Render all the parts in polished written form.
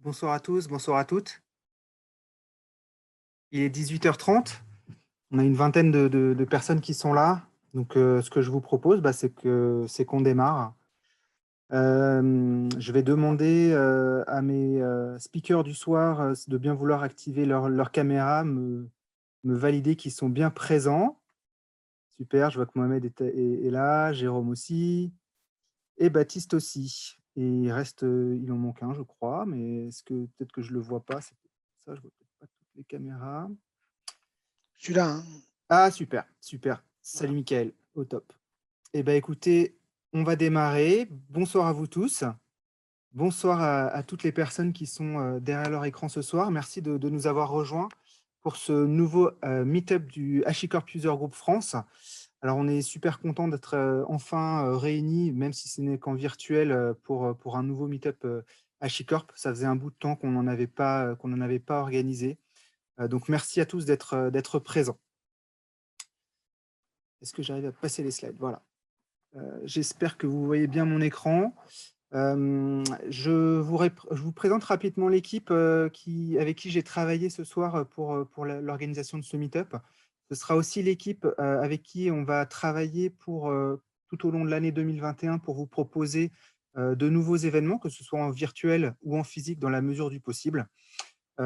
Bonsoir à tous, bonsoir à toutes. Il est 18h30. On a une vingtaine de personnes qui sont là. Donc, ce que je vous propose, c'est qu'on démarre. Je vais demander à mes speakers du soir de bien vouloir activer leur caméra, me valider qu'ils sont bien présents. Super, je vois que Mohamed est là, Jérôme aussi, et Baptiste aussi. Et il en manque un, je crois, mais peut-être que je ne le vois pas, c'est ça, je vois peut-être pas toutes les caméras. Je suis là, hein. Ah super, super. Salut Voilà. Mickaël, au top. Eh ben écoutez, on va démarrer. Bonsoir à vous tous. Bonsoir à toutes les personnes qui sont derrière leur écran ce soir. Merci de nous avoir rejoints pour ce nouveau meet-up du HashiCorp User Group France. Alors, on est super content d'être enfin réunis, même si ce n'est qu'en virtuel, pour un nouveau meet-up HashiCorp. Ça faisait un bout de temps qu'on n'en avait pas organisé. Donc, merci à tous d'être présents. Est-ce que j'arrive à passer les slides? Voilà. J'espère que vous voyez bien mon écran. Je vous présente rapidement l'équipe avec qui j'ai travaillé ce soir pour l'organisation de ce meet-up. Ce sera aussi l'équipe avec qui on va travailler tout au long de l'année 2021 pour vous proposer de nouveaux événements, que ce soit en virtuel ou en physique dans la mesure du possible.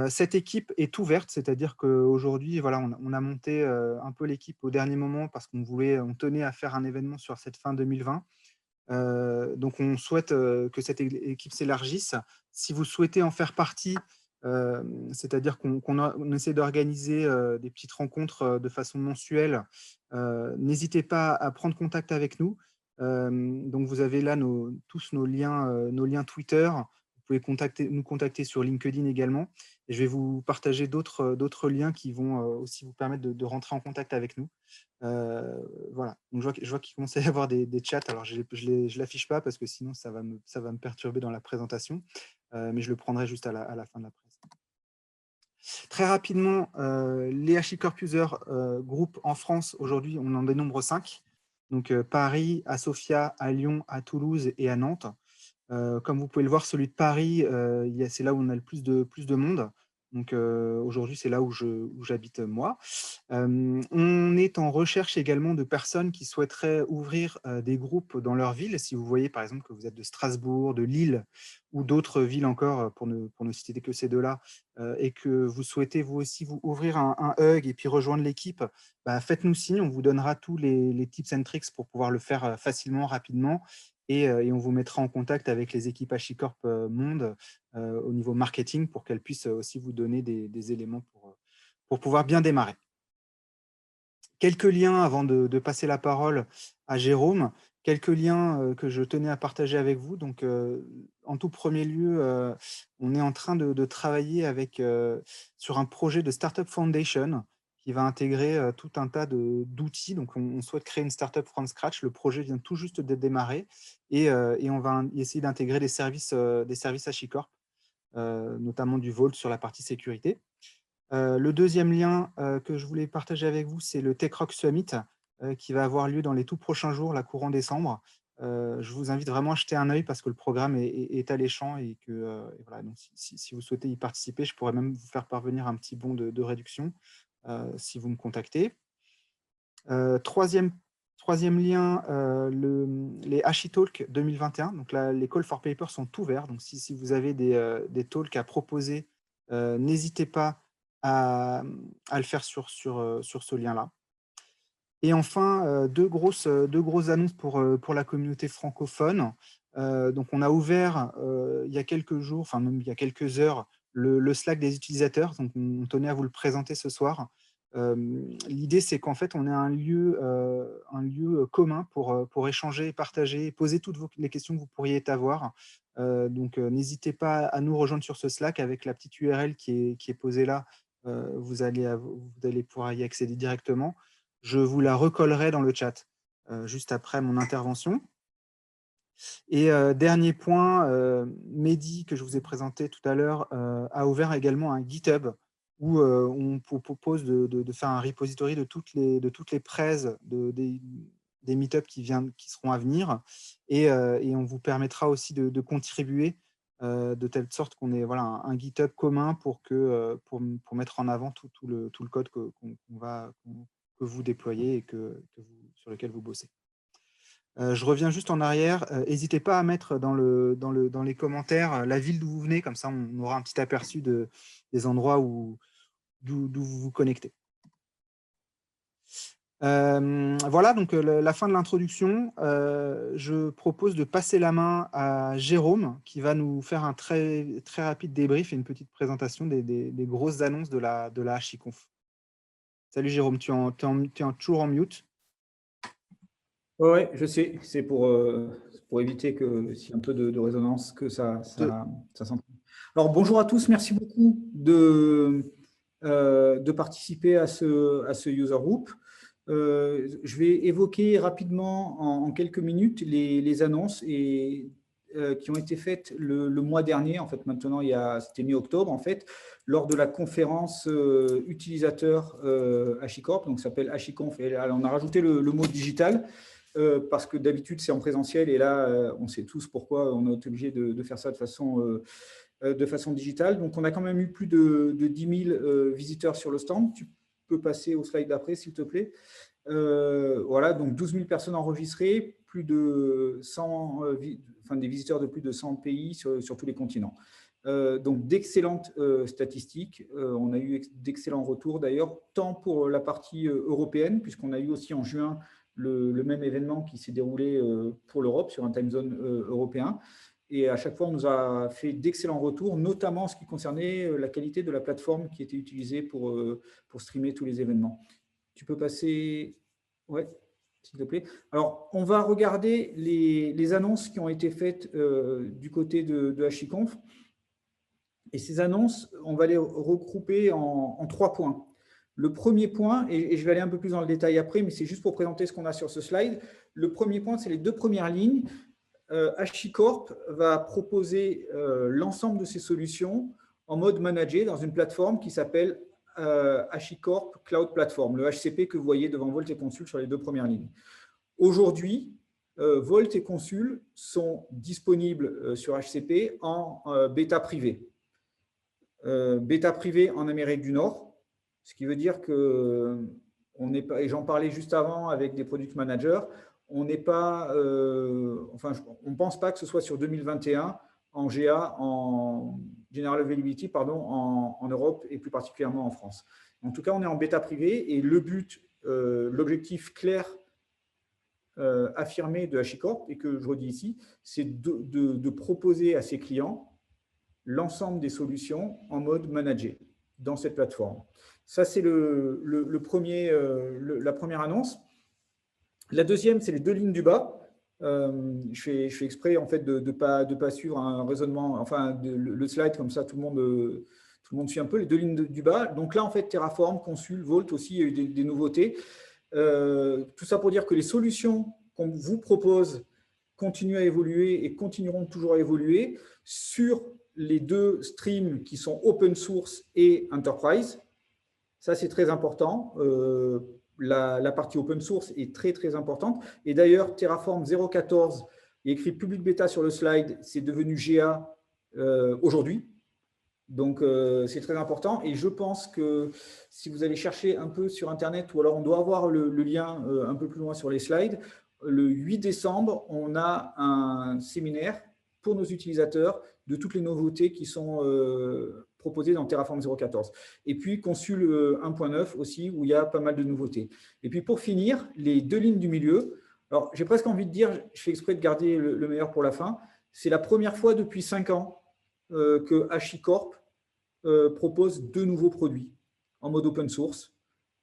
Cette équipe est ouverte, c'est-à-dire qu'aujourd'hui, voilà, on a monté un peu l'équipe au dernier moment parce on tenait à faire un événement sur cette fin 2020. Donc on souhaite que cette équipe s'élargisse. Si vous souhaitez en faire partie, c'est-à-dire qu'on essaie d'organiser des petites rencontres de façon mensuelle, n'hésitez pas à prendre contact avec nous. Donc vous avez là tous nos liens Twitter. Vous pouvez nous contacter sur LinkedIn également. Et je vais vous partager d'autres liens qui vont aussi vous permettre de rentrer en contact avec nous. Voilà, donc je vois qu'il commence à y avoir des chats. Alors je ne l'affiche pas parce que sinon ça va me perturber dans la présentation, mais je le prendrai juste à la fin de la présentation. Très rapidement, les HashiCorp User Group en France, aujourd'hui, on en dénombre 5. Donc Paris, à Sofia, à Lyon, à Toulouse et à Nantes. Comme vous pouvez le voir, celui de Paris, c'est là où on a le plus de monde. Donc aujourd'hui, c'est là où j'habite moi. On est en recherche également de personnes qui souhaiteraient ouvrir des groupes dans leur ville. Si vous voyez par exemple que vous êtes de Strasbourg, de Lille ou d'autres villes encore, pour ne citer que ces deux-là, et que vous souhaitez vous aussi vous ouvrir un hug et puis rejoindre l'équipe, faites-nous signe, on vous donnera tous les tips and tricks pour pouvoir le faire facilement, rapidement. Et on vous mettra en contact avec les équipes HashiCorp Monde au niveau marketing pour qu'elles puissent aussi vous donner des éléments pour pouvoir bien démarrer. Quelques liens avant de passer la parole à Jérôme, quelques liens que je tenais à partager avec vous. Donc, en tout premier lieu, on est en train de travailler sur un projet de Startup Foundation qui va intégrer tout un tas d'outils. Donc, on souhaite créer une startup from scratch. Le projet vient tout juste de démarrer et on va essayer d'intégrer des services HashiCorp, notamment du Vault sur la partie sécurité. Le deuxième lien que je voulais partager avec vous, c'est le TechRock Summit qui va avoir lieu dans les tout prochains jours, la courant décembre. Je vous invite vraiment à jeter un œil parce que le programme est alléchant et voilà, donc si vous souhaitez y participer, je pourrais même vous faire parvenir un petit bon de réduction si vous me contactez. Troisième lien, les HashiTalk 2021. Donc là, les call for paper sont ouverts. Donc si vous avez des talks à proposer, n'hésitez pas à le faire sur ce lien-là. Et enfin, deux grosses annonces pour la communauté francophone. Donc on a ouvert il y a quelques jours, enfin même il y a quelques heures, le Slack des utilisateurs. Donc on tenait à vous le présenter ce soir. L'idée, c'est qu'en fait, on ait un lieu commun pour échanger, partager, poser toutes les questions que vous pourriez avoir. Donc n'hésitez pas à nous rejoindre sur ce Slack avec la petite URL qui est posée là. Vous allez pouvoir y accéder directement. Je vous la recollerai dans le chat juste après mon intervention. Et dernier point, Mehdi, que je vous ai présenté tout à l'heure, a ouvert également un GitHub où on propose de faire un repository de toutes les prêts des meet-ups qui seront à venir. Et on vous permettra aussi de contribuer de telle sorte qu'on ait voilà, un GitHub commun pour mettre en avant tout le code que vous déployez et sur lequel vous bossez. Je reviens juste en arrière. N'hésitez pas à mettre dans les commentaires la ville d'où vous venez, comme ça on aura un petit aperçu des endroits d'où vous vous connectez. Voilà, donc la fin de l'introduction. Je propose de passer la main à Jérôme, qui va nous faire un très, très rapide débrief et une petite présentation des grosses annonces de la HashiConf. Salut Jérôme, tu es toujours en mute. Oui, je sais. C'est pour éviter s'il y a un peu de résonance, que ça s'entende. Alors, bonjour à tous. Merci beaucoup de participer à ce user group. Je vais évoquer rapidement en quelques minutes les annonces qui ont été faites le mois dernier. En fait, maintenant, c'était mi-octobre, en fait, lors de la conférence utilisateur HashiCorp, donc ça s'appelle HashiConf. Et là, on a rajouté le mot digital parce que d'habitude, c'est en présentiel. Et là, on sait tous pourquoi on est obligé de faire ça de façon digitale. Donc, on a quand même eu plus de 10 000 visiteurs sur le stand. Tu peux passer au slide d'après, s'il te plaît. Voilà, donc 12 000 personnes enregistrées, plus de 100, des visiteurs de plus de 100 pays sur tous les continents. Donc, d'excellentes statistiques. On a eu d'excellents retours, d'ailleurs, tant pour la partie européenne, puisqu'on a eu aussi en juin le même événement qui s'est déroulé pour l'Europe, sur un time zone européen. Et à chaque fois, on nous a fait d'excellents retours, notamment en ce qui concernait la qualité de la plateforme qui était utilisée pour streamer tous les événements. Tu peux passer… Ouais, s'il te plaît. Alors, on va regarder les annonces qui ont été faites du côté de HashiConf. Et ces annonces, on va les regrouper en 3 points. Le premier point, et je vais aller un peu plus dans le détail après, mais c'est juste pour présenter ce qu'on a sur ce slide. Le premier point, c'est les 2 premières lignes. HashiCorp va proposer l'ensemble de ces solutions en mode managé dans une plateforme qui s'appelle HashiCorp Cloud Platform, le HCP que vous voyez devant Volt et Consul sur les 2 premières lignes. Aujourd'hui, Volt et Consul sont disponibles sur HCP en bêta privée. Bêta privée en Amérique du Nord, ce qui veut dire que, et j'en parlais juste avant avec des product managers, on n'est pas, on ne pense pas que ce soit sur 2021 en GA, en General Availability, pardon, en Europe et plus particulièrement en France. En tout cas, on est en bêta privée et le but, l'objectif clair affirmé de HashiCorp, et que je redis ici, c'est de proposer à ses clients l'ensemble des solutions en mode managé dans cette plateforme. Ça, c'est la première annonce. La deuxième, c'est les 2 lignes du bas. Je fais exprès en fait de pas suivre un raisonnement, enfin le slide comme ça, tout le monde suit un peu les 2 lignes du bas. Donc là, en fait, Terraform, Consul, Vault aussi, il y a eu des nouveautés. Tout ça pour dire que les solutions qu'on vous propose continuent à évoluer et continueront toujours à évoluer sur les 2 streams qui sont open source et enterprise. Ça, c'est très important. La partie open source est très, très importante. Et d'ailleurs, Terraform 0.14, il y a écrit public bêta sur le slide, c'est devenu GA aujourd'hui. Donc, c'est très important. Et je pense que si vous allez chercher un peu sur Internet, ou alors on doit avoir le lien un peu plus loin sur les slides, le 8 décembre, on a un séminaire pour nos utilisateurs de toutes les nouveautés qui sont proposées dans Terraform 0.14. Et puis, Consul 1.9 aussi, où il y a pas mal de nouveautés. Et puis, pour finir, les 2 lignes du milieu. Alors, j'ai presque envie de dire, je fais exprès de garder le meilleur pour la fin, c'est la première fois depuis 5 ans que HashiCorp propose 2 nouveaux produits en mode open source,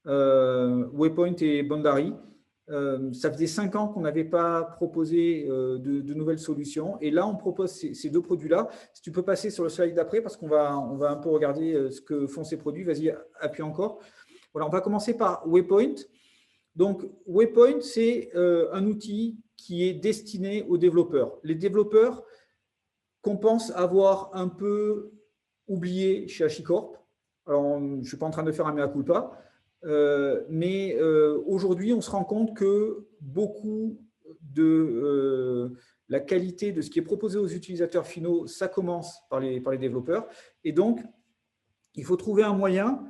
Waypoint et Boundary. Ça faisait 5 ans qu'on n'avait pas proposé de nouvelles solutions. Et là, on propose ces 2 produits-là. Si tu peux passer sur le slide d'après, parce qu'on va un peu regarder ce que font ces produits. Vas-y, appuie encore. Voilà, on va commencer par Waypoint. Donc, Waypoint, c'est un outil qui est destiné aux développeurs. Les développeurs qu'on pense avoir un peu oublié chez HashiCorp. Alors, je ne suis pas en train de faire un mea culpa, mais aujourd'hui, on se rend compte que beaucoup de la qualité de ce qui est proposé aux utilisateurs finaux, ça commence par les développeurs. Et donc, il faut trouver un moyen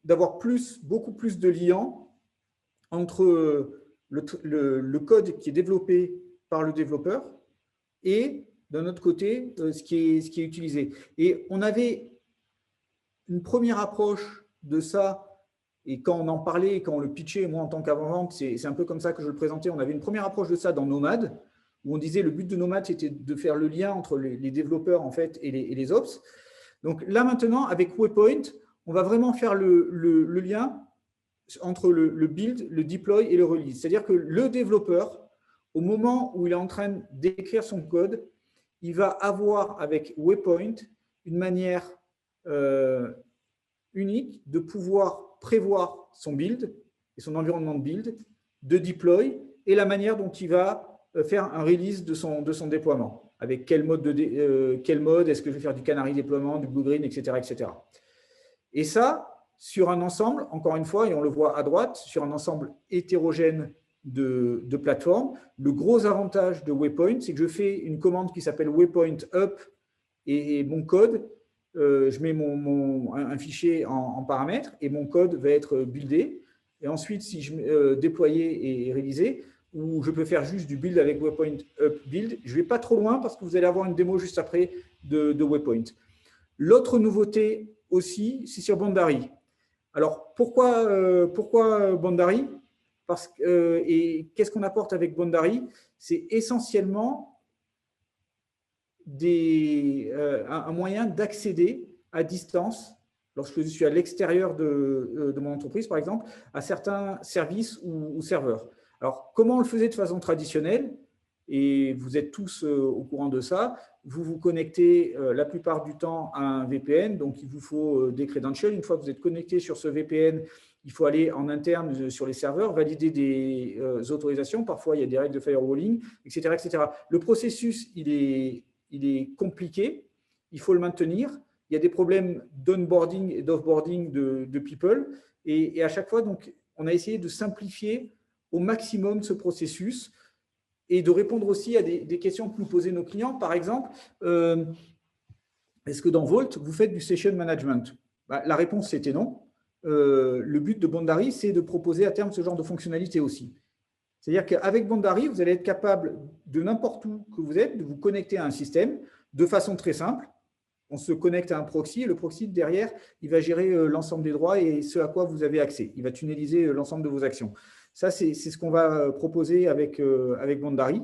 d'avoir beaucoup plus de liens entre le code qui est développé par le développeur et, d'un autre côté, ce qui est utilisé. Et on avait une première approche de ça, et quand on en parlait, quand on le pitchait, moi en tant qu'avant-vente, c'est un peu comme ça que je le présentais, on avait une première approche de ça dans Nomad, où on disait le but de Nomad, c'était de faire le lien entre les développeurs en fait, et les ops. Donc là maintenant, avec Waypoint, on va vraiment faire le lien entre le build, le deploy et le release. C'est-à-dire que le développeur, au moment où il est en train d'écrire son code, il va avoir avec Waypoint une manière unique de pouvoir prévoir son build et son environnement de build, de deploy et la manière dont il va faire un release de son déploiement. Avec quel mode, est-ce que je vais faire du canary déploiement, du blue-green, etc., etc. Et ça, sur un ensemble, encore une fois, et on le voit à droite, sur un ensemble hétérogène de plateformes, le gros avantage de Waypoint, c'est que je fais une commande qui s'appelle Waypoint Up et mon code, je mets un fichier en paramètres et mon code va être buildé. Et ensuite, si je déployer et réaliser, ou je peux faire juste du build avec Waypoint Up Build, je ne vais pas trop loin parce que vous allez avoir une démo juste après de Waypoint. L'autre nouveauté aussi, c'est sur Bandari. Alors, pourquoi Bandari? Et qu'est-ce qu'on apporte avec Bandari? C'est essentiellement un moyen d'accéder à distance, lorsque je suis à l'extérieur de mon entreprise, par exemple, à certains services ou serveurs. Alors, comment on le faisait de façon traditionnelle? Et vous êtes tous au courant de ça. Vous vous connectez la plupart du temps à un VPN, donc il vous faut des credentials. Une fois que vous êtes connecté sur ce VPN, il faut aller en interne sur les serveurs, valider des autorisations. Parfois, il y a des règles de firewalling, etc., etc. Le processus, il est compliqué. Il faut le maintenir. Il y a des problèmes d'onboarding et d'offboarding de people. Et à chaque fois, donc, on a essayé de simplifier au maximum ce processus et de répondre aussi à des questions que nous posaient nos clients. Par exemple, est-ce que dans Vault, vous faites du session management? La réponse, c'était non. Le but de Bandari, c'est de proposer à terme ce genre de fonctionnalité aussi. C'est-à-dire qu'avec Bandari, vous allez être capable de n'importe où que vous êtes, de vous connecter à un système de façon très simple. On se connecte à un proxy et le proxy, derrière, il va gérer l'ensemble des droits et ce à quoi vous avez accès. Il va tunneliser l'ensemble de vos actions. Ça, c'est ce qu'on va proposer avec Bandari.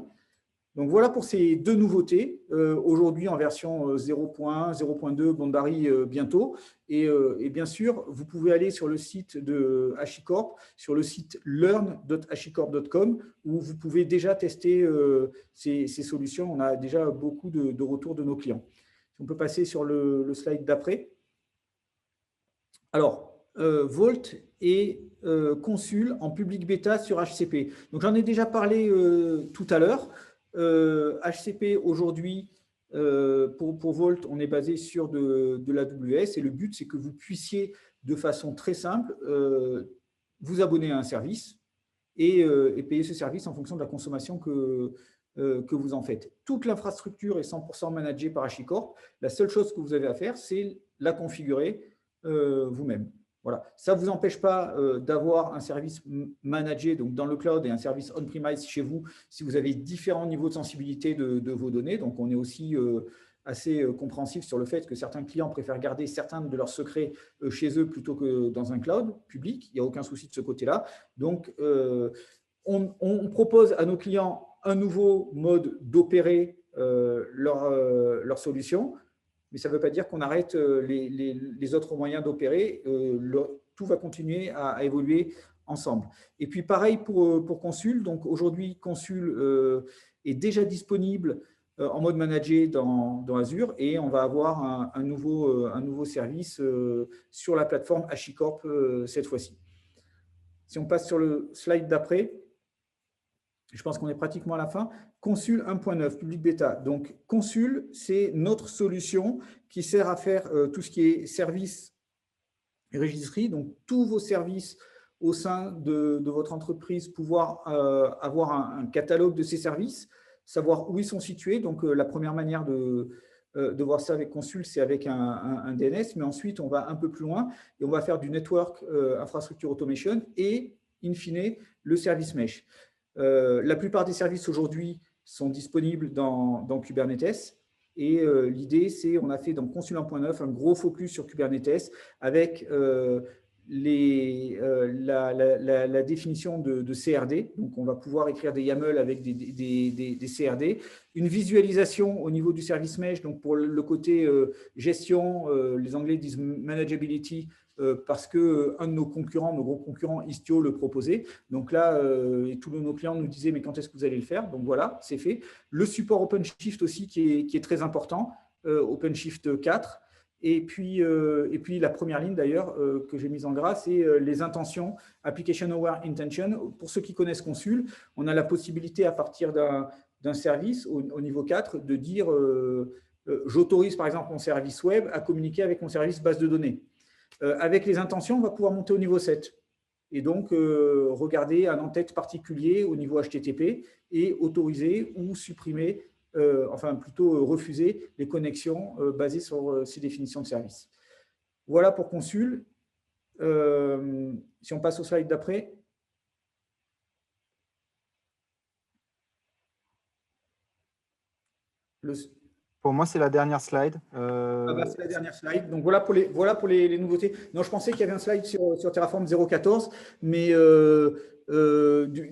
Donc, voilà pour ces deux nouveautés. Aujourd'hui, en version 0.1, 0.2, Bandari bientôt. Et bien sûr, vous pouvez aller sur le site de HashiCorp, sur le site learn.hashicorp.com, où vous pouvez déjà tester ces solutions. On a déjà beaucoup de retours de nos clients. Si on peut passer sur le slide d'après. Alors, Vault est Consul en public bêta sur HCP. Donc, j'en ai déjà parlé tout à l'heure. HCP aujourd'hui, pour Vault, on est basé sur de l'AWS et le but, c'est que vous puissiez de façon très simple vous abonner à un service et payer ce service en fonction de la consommation que vous en faites. Toute l'infrastructure est 100% managée par HashiCorp. La seule chose que vous avez à faire, c'est la configurer vous-même. Voilà. Ça ne vous empêche pas d'avoir un service managé donc dans le cloud et un service on-premise chez vous si vous avez différents niveaux de sensibilité de vos données. Donc, on est aussi assez compréhensif sur le fait que certains clients préfèrent garder certains de leurs secrets chez eux plutôt que dans un cloud public. Il n'y a aucun souci de ce côté-là. Donc, on propose à nos clients un nouveau mode d'opérer leur solution. Mais ça ne veut pas dire qu'on arrête les autres moyens d'opérer. Tout va continuer à évoluer ensemble. Et puis, pareil pour Consul. Donc, aujourd'hui, Consul est déjà disponible en mode managé dans Azure et on va avoir un nouveau service sur la plateforme HashiCorp cette fois-ci. Si on passe sur le slide d'après, je pense qu'on est pratiquement à la fin. Consul 1.9, public bêta. Donc, Consul, c'est notre solution qui sert à faire tout ce qui est service et registry. Donc, tous vos services au sein de votre entreprise, pouvoir avoir un catalogue de ces services. savoir où ils sont situés. Donc, la première manière de voir ça avec Consul, c'est avec un DNS, mais ensuite, on va un peu plus loin et on va faire du network infrastructure automation et, in fine, le service mesh. La plupart des services aujourd'hui sont disponibles dans Kubernetes. Et l'idée, c'est, on a fait dans Consul 1.9 un gros focus sur Kubernetes avec la définition de CRD. Donc, on va pouvoir écrire des YAML avec des CRD. Une visualisation au niveau du service mesh. Donc, pour le côté gestion, les Anglais disent manageability, parce qu'un de nos concurrents, nos gros concurrents, Istio, le proposait. Donc là, et tous nos clients nous disaient, mais quand est-ce que vous allez le faire? Donc voilà, c'est fait. Le support OpenShift aussi, qui est très important, OpenShift 4. Et puis, la première ligne d'ailleurs que j'ai mise en gras, c'est les intentions, Application Aware Intention. Pour ceux qui connaissent Consul, on a la possibilité à partir d'un service au niveau 4 de dire j'autorise par exemple mon service web à communiquer avec mon service base de données. Avec les intentions, on va pouvoir monter au niveau 7 et donc regarder un en-tête particulier au niveau HTTP et autoriser ou supprimer, enfin plutôt refuser les connexions basées sur ces définitions de service. Voilà pour Consul. Si on passe au slide d'après. Pour moi, c'est la dernière slide. C'est la dernière slide. Donc, voilà pour les nouveautés. Non, je pensais qu'il y avait un slide sur Terraform 0.14, mais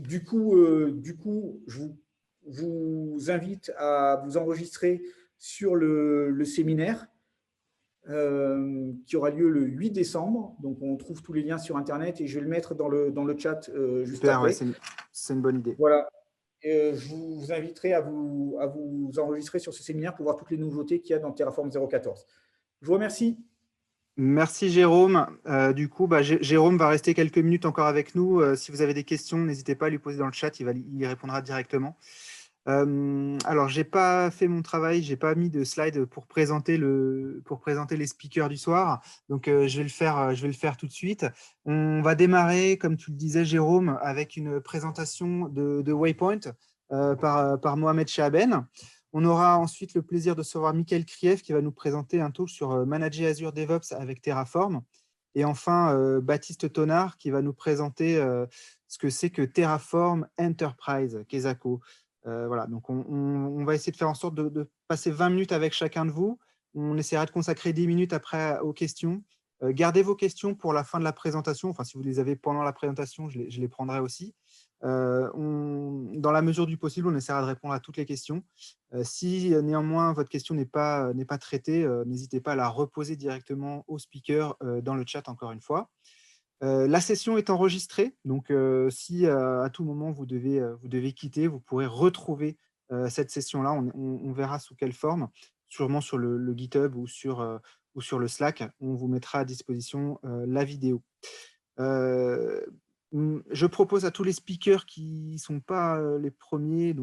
du coup, je vous invite à vous enregistrer sur le séminaire qui aura lieu le 8 décembre. Donc, on trouve tous les liens sur Internet et je vais le mettre dans le chat juste Super, après. ouais, c'est une bonne idée. Voilà. Je vous inviterai à vous enregistrer sur ce séminaire pour voir toutes les nouveautés qu'il y a dans Terraform 0.14. Je vous remercie. Merci Jérôme. Du coup, Jérôme va rester quelques minutes encore avec nous. Si vous avez des questions, n'hésitez pas à lui poser dans le chat, il y répondra directement. Alors, je n'ai pas fait mon travail, je n'ai pas mis de slide pour présenter les speakers du soir. Donc, je vais le faire tout de suite. On va démarrer, comme tu le disais, Jérôme, avec une présentation de Waypoint par Mohamed Chahaben. On aura ensuite le plaisir de recevoir Michael Krief qui va nous présenter un talk sur Manager Azure DevOps avec Terraform. Et enfin, Baptiste Tonard qui va nous présenter ce que c'est que Terraform Enterprise, Kesako. Voilà, donc on va essayer de faire en sorte de passer 20 minutes avec chacun de vous. On essaiera de consacrer 10 minutes après aux questions. Gardez vos questions pour la fin de la présentation. Enfin, si vous les avez pendant la présentation, je les prendrai aussi. Dans la mesure du possible, on essaiera de répondre à toutes les questions. Si néanmoins votre question n'est pas traitée, n'hésitez pas à la reposer directement au speaker dans le chat encore une fois. La session est enregistrée, donc si à tout moment vous devez quitter, vous pourrez retrouver cette session-là. On verra sous quelle forme, sûrement sur le GitHub ou sur le Slack. On vous mettra à disposition la vidéo. Je propose à tous les speakers qui ne sont pas les premiers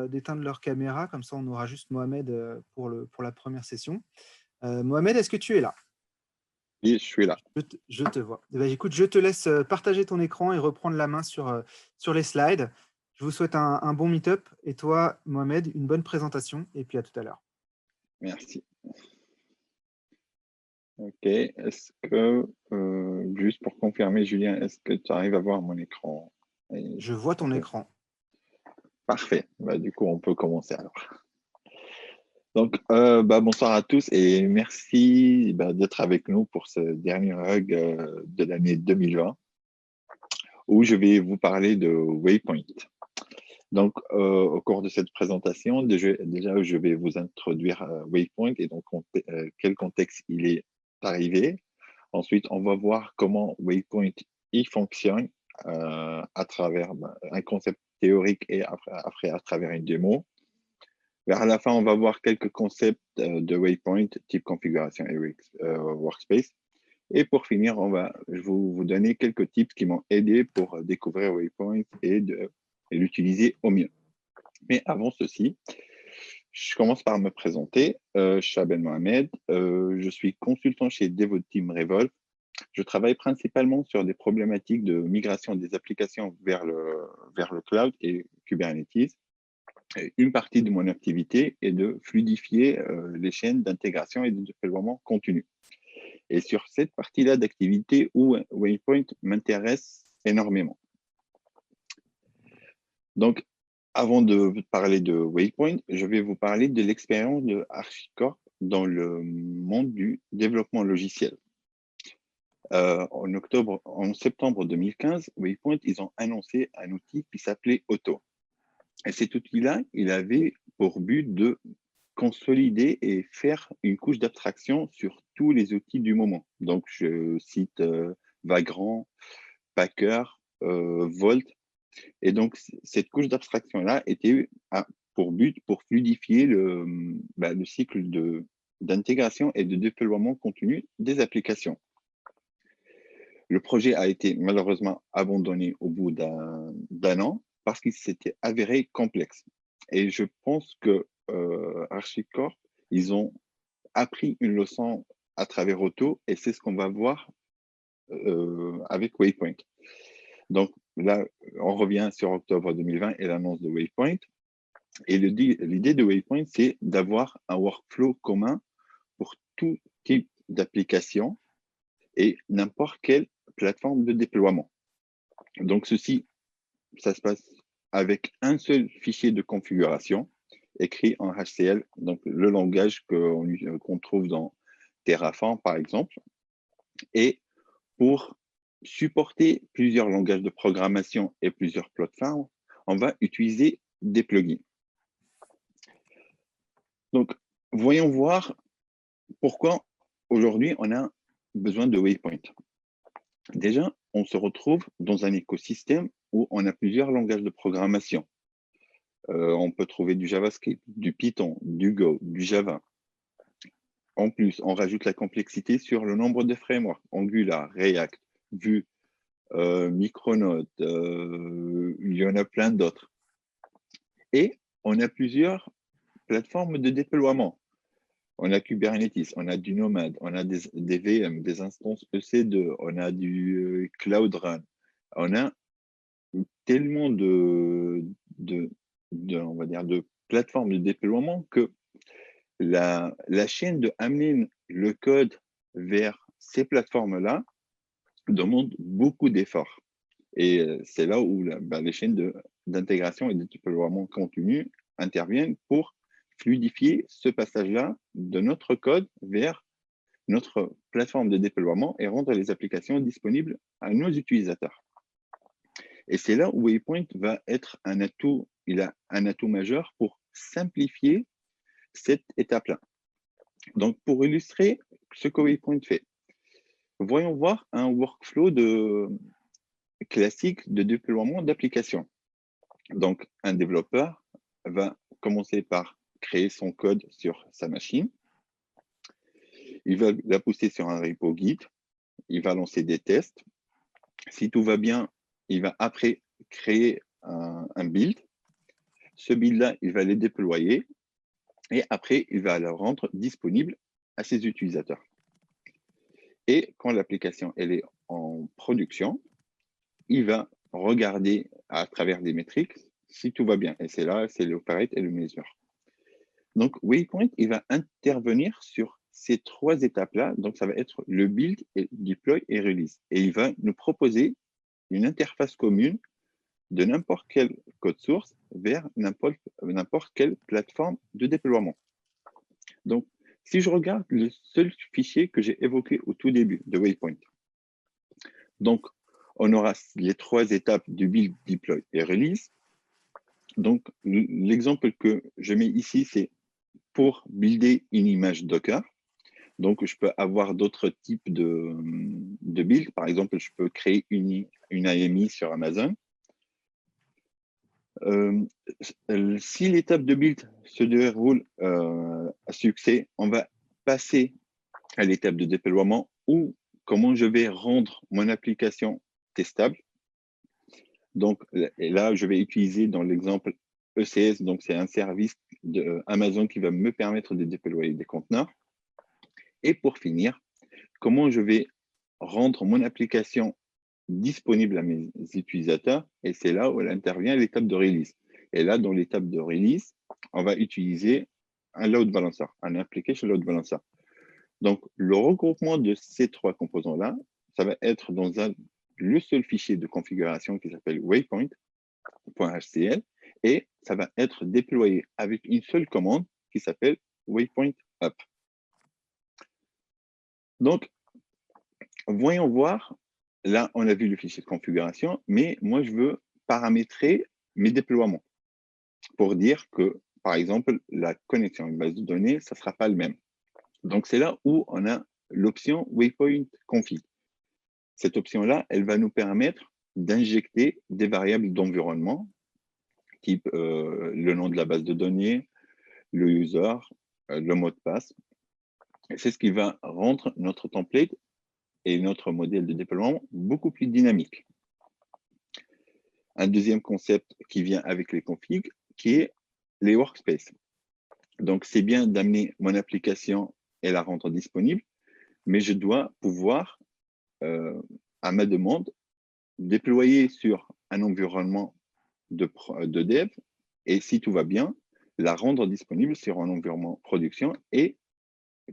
d'éteindre leur caméra, comme ça on aura juste Mohamed pour la première session. Mohamed, est-ce que tu es là? Oui, je suis là. Je te vois. Eh bien, écoute, je te laisse partager ton écran et reprendre la main sur les slides. Je vous souhaite un bon meet-up et toi, Mohamed, une bonne présentation et puis à tout à l'heure. Merci. Ok, est-ce que, juste pour confirmer, Julien, est-ce que tu arrives à voir mon écran? Je vois ton écran. Parfait. Du coup, on peut commencer alors. Donc, bonsoir à tous et merci d'être avec nous pour ce dernier hug de l'année 2020 où je vais vous parler de Waypoint. Donc, au cours de cette présentation, déjà, je vais vous introduire Waypoint et donc quel contexte il est arrivé. Ensuite, on va voir comment Waypoint il fonctionne à travers un concept théorique et après à travers une démo. Vers la fin, on va voir quelques concepts de Waypoint, type configuration et workspace. Et pour finir, je vais vous donner quelques tips qui m'ont aidé pour découvrir Waypoint et l'utiliser au mieux. Mais avant ceci, je commence par me présenter. Chahaben Mohamed, je suis consultant chez DevOpsTeam Revolve. Je travaille principalement sur des problématiques de migration des applications vers le cloud et Kubernetes. une partie de mon activité est de fluidifier les chaînes d'intégration et de déploiement continu. Et sur cette partie-là d'activité où Waypoint m'intéresse énormément. Donc, avant de parler de Waypoint, je vais vous parler de l'expérience de HashiCorp dans le monde du développement logiciel. En septembre 2015, Waypoint, ils ont annoncé un outil qui s'appelait Auto. Et cet outil-là, il avait pour but de consolider et faire une couche d'abstraction sur tous les outils du moment. Donc, je cite Vagrant, Packer, Volt. Et donc, cette couche d'abstraction-là était pour but, pour fluidifier le cycle d'intégration et de déploiement continu des applications. Le projet a été malheureusement abandonné au bout d'un an parce qu'il s'était avéré complexe. Et je pense que HashiCorp, ils ont appris une leçon à travers Auto et c'est ce qu'on va voir avec Waypoint. Donc là, on revient sur octobre 2020 et l'annonce de Waypoint. Et l'idée de Waypoint, c'est d'avoir un workflow commun pour tout type d'application et n'importe quelle plateforme de déploiement. Donc ceci, ça se passe avec un seul fichier de configuration écrit en HCL, donc le langage qu'on trouve dans Terraform, par exemple. Et pour supporter plusieurs langages de programmation et plusieurs plateformes, on va utiliser des plugins. Donc, voyons voir pourquoi aujourd'hui on a besoin de Waypoint. Déjà, on se retrouve dans un écosystème où on a plusieurs langages de programmation. On peut trouver du JavaScript, du Python, du Go, du Java. En plus, on rajoute la complexité sur le nombre de frameworks, Angular, React, Vue, Micronaut, il y en a plein d'autres. Et on a plusieurs plateformes de déploiement. On a Kubernetes, on a du Nomad, on a des VM, des instances EC2, on a du Cloud Run. On a tellement on va dire, de plateformes de déploiement que la chaîne de amener le code vers ces plateformes-là demande beaucoup d'efforts. Et c'est là où les chaînes d'intégration et de déploiement continu interviennent pour fluidifier ce passage-là de notre code vers notre plateforme de déploiement et rendre les applications disponibles à nos utilisateurs. Et c'est là où Waypoint va être un atout, il a un atout majeur pour simplifier cette étape-là. Donc, pour illustrer ce que Waypoint fait, voyons voir un workflow classique de déploiement d'applications. Donc, un développeur va commencer par créer son code sur sa machine. Il va la pousser sur un repo Git. Il va lancer des tests. Si tout va bien, il va après créer un build. Ce build-là, il va les déployer. Et après, il va le rendre disponible à ses utilisateurs. Et quand l'application elle est en production, il va regarder à travers des métriques si tout va bien. Et c'est là, c'est l'operate et le measure. Donc, Waypoint, il va intervenir sur ces trois étapes-là. Donc, ça va être le build, et deploy et release. Et il va nous proposer une interface commune de n'importe quel code source vers n'importe quelle plateforme de déploiement. Donc, si je regarde le seul fichier que j'ai évoqué au tout début de Waypoint, donc, on aura les trois étapes du build, deploy et release. Donc, l'exemple que je mets ici, c'est pour builder une image Docker. Donc, je peux avoir d'autres types de build. Par exemple, je peux créer une AMI sur Amazon. Si l'étape de build se déroule à succès, on va passer à l'étape de déploiement où comment je vais rendre mon application testable. Donc, et là, je vais utiliser dans l'exemple ECS, donc c'est un service d'Amazon qui va me permettre de déployer des conteneurs. Et pour finir, comment je vais rendre mon application disponible à mes utilisateurs, et c'est là où elle intervient l'étape de release. Et là, dans l'étape de release, on va utiliser un load balancer, un application load balancer. Donc, le regroupement de ces trois composants-là, ça va être dans le seul fichier de configuration qui s'appelle waypoint.htcl et ça va être déployé avec une seule commande qui s'appelle waypoint up. Donc, voyons voir. Là, on a vu le fichier de configuration, mais moi, je veux paramétrer mes déploiements pour dire que, par exemple, la connexion à une base de données, ça ne sera pas le même. Donc, c'est là où on a l'option waypoint config. Cette option-là, elle va nous permettre d'injecter des variables d'environnement, type le nom de la base de données, le user, le mot de passe. C'est ce qui va rendre notre template et notre modèle de déploiement beaucoup plus dynamique. Un deuxième concept qui vient avec les configs, qui est les workspaces. Donc, c'est bien d'amener mon application et la rendre disponible, mais je dois pouvoir, à ma demande, déployer sur un environnement de dev et, si tout va bien, la rendre disponible sur un environnement production et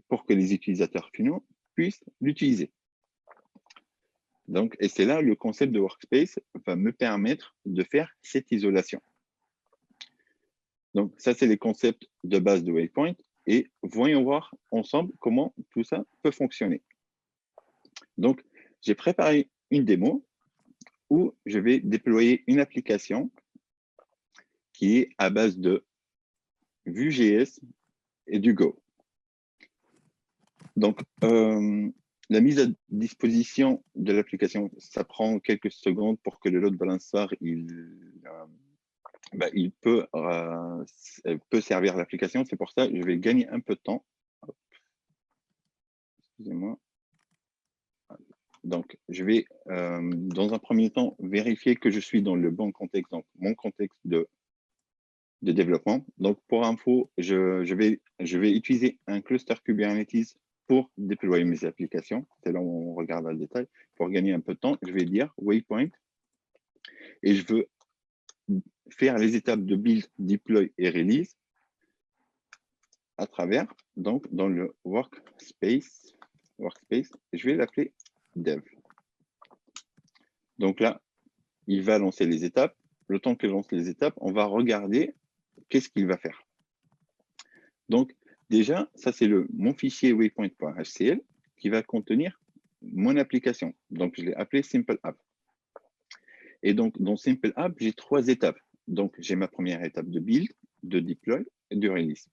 pour que les utilisateurs finaux puissent l'utiliser. Donc, et c'est là le concept de workspace va me permettre de faire cette isolation. Donc, ça, c'est les concepts de base de Waypoint. Et voyons voir ensemble comment tout ça peut fonctionner. Donc, j'ai préparé une démo où je vais déployer une application qui est à base de Vue.js et du Go. Donc, la mise à disposition de l'application, ça prend quelques secondes pour que le load balancer il peut servir l'application. C'est pour ça que je vais gagner un peu de temps. Excusez-moi. Donc, je vais, dans un premier temps, vérifier que je suis dans le bon contexte, donc mon contexte de développement. Donc, pour info, je vais utiliser un cluster Kubernetes pour déployer mes applications. C'est là où on regarde le détail. Pour gagner un peu de temps, je vais dire waypoint et je veux faire les étapes de build, deploy et release à travers, donc, dans le workspace, je vais l'appeler dev. Donc là, il va lancer les étapes. Le temps qu'il lance les étapes, on va regarder qu'est-ce qu'il va faire. Donc, déjà, ça, c'est mon fichier waypoint.htcl qui va contenir mon application. Donc, je l'ai appelé Simple App. Et donc, dans Simple App, j'ai 3 étapes. Donc, j'ai ma première étape de build, de deploy et de release.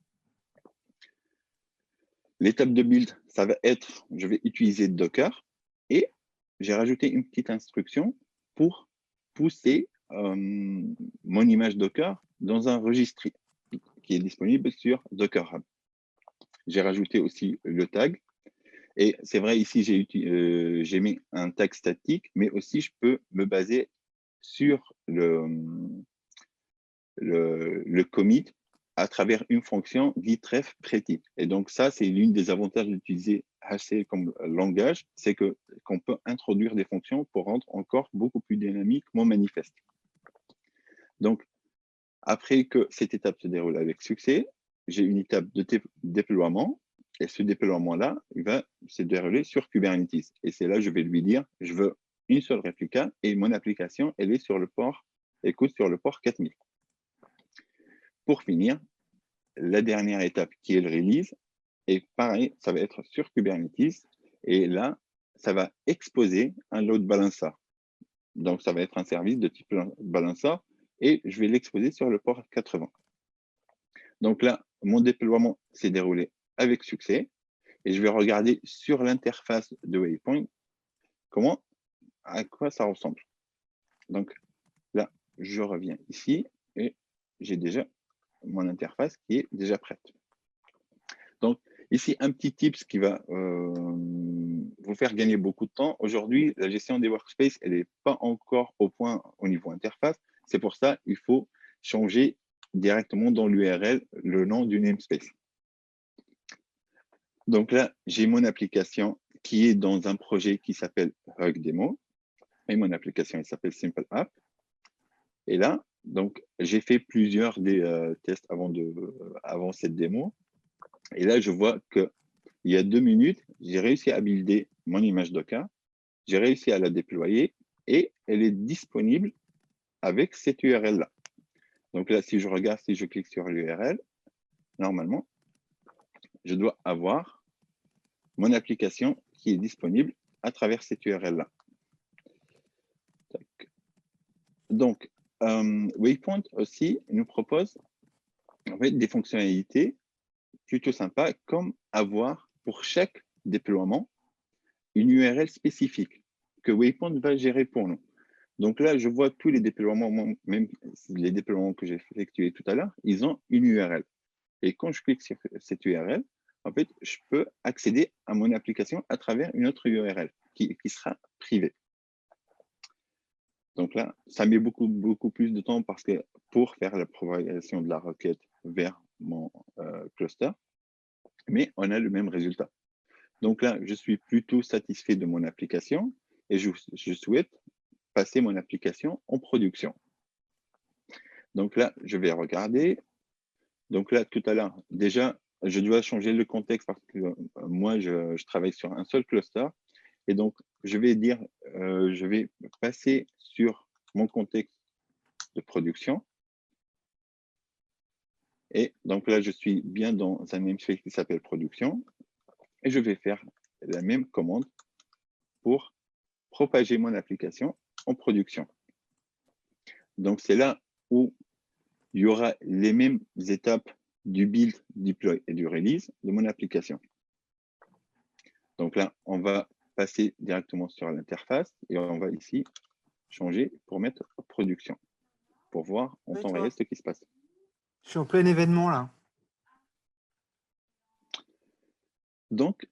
L'étape de build, ça va être, je vais utiliser Docker et j'ai rajouté une petite instruction pour pousser mon image Docker dans un registre qui est disponible sur Docker Hub. J'ai rajouté aussi le tag. Et c'est vrai, ici, j'ai mis un tag statique, mais aussi, je peux me baser sur le commit à travers une fonction gitref pretype. Et donc, ça, c'est l'une des avantages d'utiliser HCL comme langage, c'est qu'on peut introduire des fonctions pour rendre encore beaucoup plus dynamique mon manifeste. Donc, après que cette étape se déroule avec succès, j'ai une étape de déploiement. Et ce déploiement-là, il va se dérouler sur Kubernetes. Et c'est là que je vais lui dire, je veux une seule réplica et mon application, elle est sur le port, écoute sur le port 4000. Pour finir, la dernière étape qui est le release, et pareil, ça va être sur Kubernetes. Et là, ça va exposer un load balancer. Donc, ça va être un service de type balancer et je vais l'exposer sur le port 80. Donc là, mon déploiement s'est déroulé avec succès et je vais regarder sur l'interface de Waypoint à quoi ça ressemble. Donc là, je reviens ici et j'ai déjà mon interface qui est déjà prête. Donc ici, un petit tips qui va vous faire gagner beaucoup de temps. Aujourd'hui, la gestion des workspaces, elle n'est pas encore au point au niveau interface. C'est pour ça qu'il faut changer directement dans l'URL le nom du namespace. Donc là, j'ai mon application qui est dans un projet qui s'appelle Hug Demo. Et mon application, elle s'appelle Simple App. Et là, Donc, j'ai fait plusieurs tests avant cette démo. Et là, je vois qu'il y a 2 minutes, j'ai réussi à builder mon image Docker. J'ai réussi à la déployer et elle est disponible avec cette URL-là. Donc là, si je regarde, si je clique sur l'URL, normalement, je dois avoir mon application qui est disponible à travers cette URL-là. Donc, Waypoint aussi nous propose en fait, des fonctionnalités plutôt sympas, comme avoir pour chaque déploiement une URL spécifique que Waypoint va gérer pour nous. Donc là, je vois tous les déploiements, même les déploiements que j'ai effectués tout à l'heure, ils ont une URL. Et quand je clique sur cette URL, en fait, je peux accéder à mon application à travers une autre URL qui sera privée. Donc là, ça met beaucoup plus de temps parce que pour faire la propagation de la requête vers mon cluster, mais on a le même résultat. Donc là, je suis plutôt satisfait de mon application et je souhaite passer mon application en production. Donc là, je vais regarder. Donc là, tout à l'heure, déjà, je dois changer le contexte parce que moi, je travaille sur un seul cluster. Et donc, je vais dire, je vais passer sur mon contexte de production. Et donc là, je suis bien dans un namespace qui s'appelle production. Et je vais faire la même commande pour propager mon application en production. Donc, c'est là où il y aura les mêmes étapes du build, deploy et du release de mon application. Donc là, on va passer directement sur l'interface et on va ici changer pour mettre production, pour voir en temps réel ce qui se passe. Je suis en plein événement là. Donc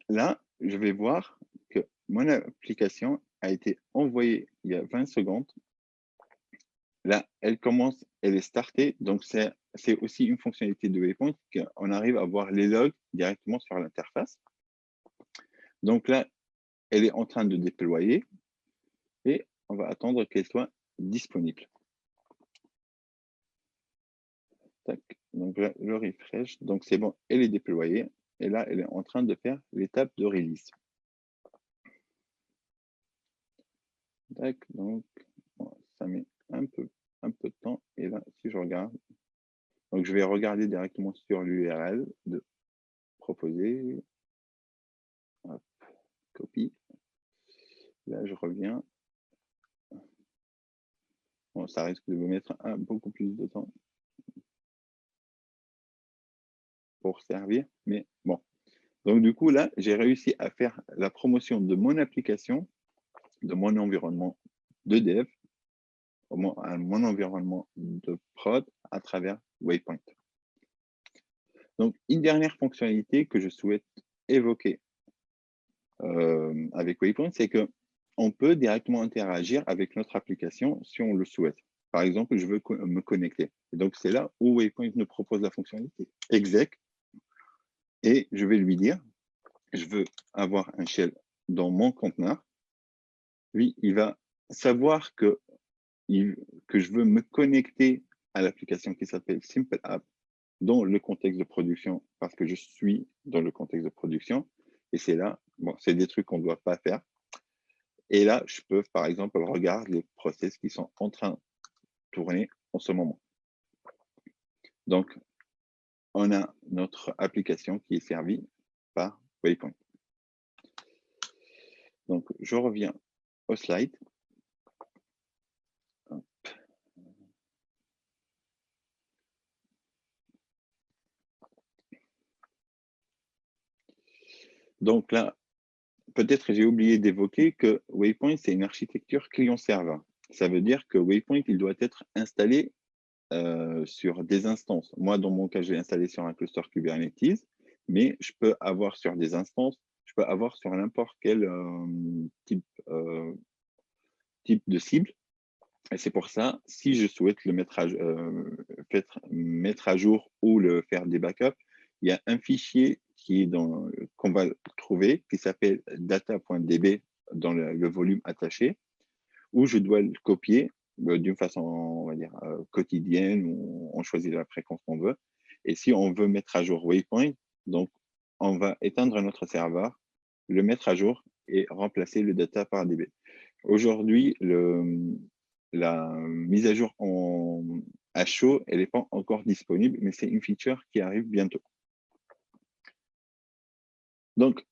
là, je vais voir que mon application a été envoyée il y a 20 secondes. Là, elle commence, elle est startée. Donc, c'est aussi une fonctionnalité de Waypoint qu'on arrive à voir les logs directement sur l'interface. Donc là, elle est en train de déployer et on va attendre qu'elle soit disponible. Tac. Donc là, le refresh. Donc, c'est bon, elle est déployée. Et là, elle est en train de faire l'étape de release. Tac. Donc, bon, ça met un peu de temps. Et là, si je regarde, donc je vais regarder directement sur l'URL de proposer. Hop, copie. Là, je reviens. Bon, ça risque de me mettre beaucoup plus de temps pour servir, mais bon. Donc, du coup, là, j'ai réussi à faire la promotion de mon application, de mon environnement de dev, mon environnement de prod à travers Waypoint. Donc, une dernière fonctionnalité que je souhaite évoquer avec Waypoint, c'est qu'on peut directement interagir avec notre application si on le souhaite. Par exemple, je veux me connecter. Et donc, c'est là où Waypoint nous propose la fonctionnalité exec. Et je vais lui dire, je veux avoir un shell dans mon conteneur. Lui, il va savoir que je veux me connecter à l'application qui s'appelle Simple App dans le contexte de production parce que je suis dans le contexte de production. Et c'est là, bon, c'est des trucs qu'on ne doit pas faire. Et là, je peux, par exemple, regarder les process qui sont en train de tourner en ce moment. Donc, on a notre application qui est servie par Waypoint. Donc, je reviens au slide. Hop. Donc là, peut-être j'ai oublié d'évoquer que Waypoint, c'est une architecture client-serveur. Ça veut dire que Waypoint, il doit être installé sur des instances. Moi, dans mon cas, je l'ai installé sur un cluster Kubernetes, mais je peux avoir sur des instances, je peux avoir sur n'importe quel type de cible. Et c'est pour ça, si je souhaite le mettre à jour ou le faire des backups, il y a un fichier qu'on va trouver qui s'appelle data.db dans le volume attaché, où je dois le copier d'une façon, on va dire, quotidienne, où on choisit la fréquence qu'on veut. Et si on veut mettre à jour Waypoint, donc on va éteindre notre serveur, le mettre à jour et remplacer le data par DB. Aujourd'hui, la mise à jour à chaud, elle n'est pas encore disponible, mais c'est une feature qui arrive bientôt. Donc,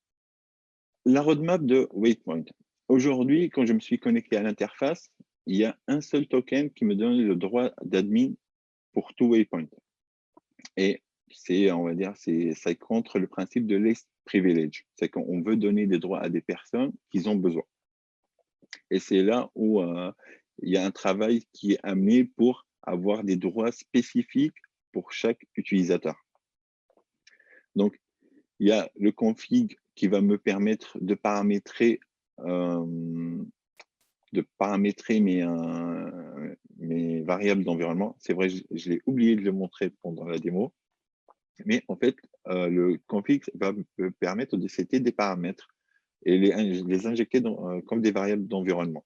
la roadmap de Waypoint. Aujourd'hui, quand je me suis connecté à l'interface, il y a un seul token qui me donne le droit d'admin pour tout Waypoint. Et c'est, on va dire, ça est contre le principe de least privilege. C'est qu'on veut donner des droits à des personnes qui ont besoin. Et c'est là où il y a un travail qui est amené pour avoir des droits spécifiques pour chaque utilisateur. Donc, il y a le config qui va me permettre de paramétrer mes variables d'environnement. C'est vrai, je l'ai oublié de le montrer pendant la démo. Mais en fait, le config va me permettre de setter des paramètres et les injecter comme des variables d'environnement.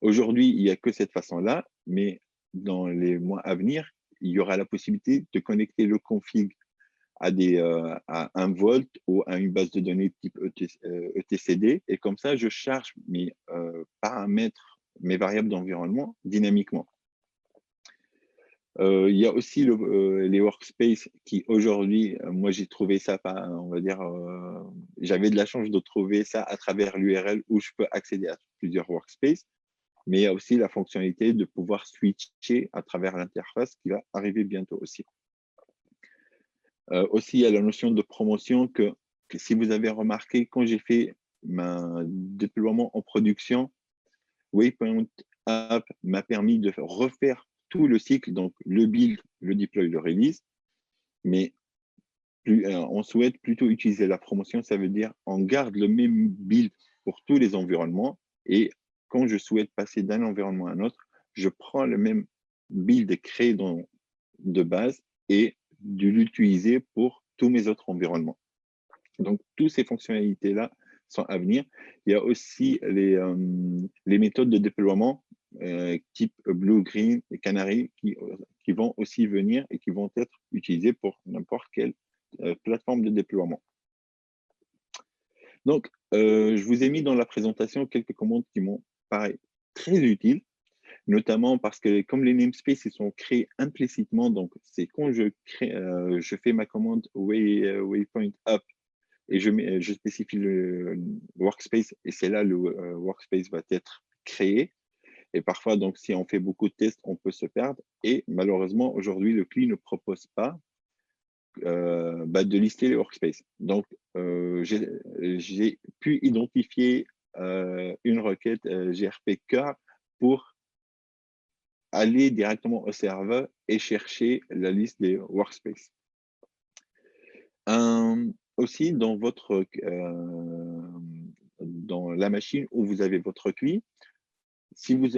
Aujourd'hui, il n'y a que cette façon-là, mais dans les mois à venir, il y aura la possibilité de connecter le config à un Vault ou à une base de données type etcd. Et comme ça, je charge mes paramètres, mes variables d'environnement dynamiquement. Il y a aussi les workspaces qui aujourd'hui, moi j'ai trouvé ça, on va dire, j'avais de la chance de trouver ça à travers l'URL où je peux accéder à plusieurs workspaces, mais il y a aussi la fonctionnalité de pouvoir switcher à travers l'interface qui va arriver bientôt aussi. Aussi, il y a la notion de promotion que si vous avez remarqué, quand j'ai fait mon déploiement en production, Waypoint App m'a permis de refaire tout le cycle, donc le build, le deploy, le release, mais on souhaite plutôt utiliser la promotion, ça veut dire on garde le même build pour tous les environnements et quand je souhaite passer d'un environnement à un autre, je prends le même build créé de base et de l'utiliser pour tous mes autres environnements. Donc, toutes ces fonctionnalités-là sont à venir. Il y a aussi les méthodes de déploiement type Blue, Green et Canary qui vont aussi venir et qui vont être utilisées pour n'importe quelle plateforme de déploiement. Donc, je vous ai mis dans la présentation quelques commandes qui m'ont paru très utiles, notamment parce que comme les namespaces ils sont créés implicitement, donc c'est quand je fais ma commande Waypoint Up et je spécifie le workspace et c'est là le workspace va être créé. Et parfois, donc, si on fait beaucoup de tests, on peut se perdre. Et malheureusement, aujourd'hui, le CLI ne propose pas de lister les workspaces. Donc, j'ai pu identifier une requête grpk pour aller directement au serveur et chercher la liste des workspaces. Aussi, dans la machine où vous avez votre CLI, si vous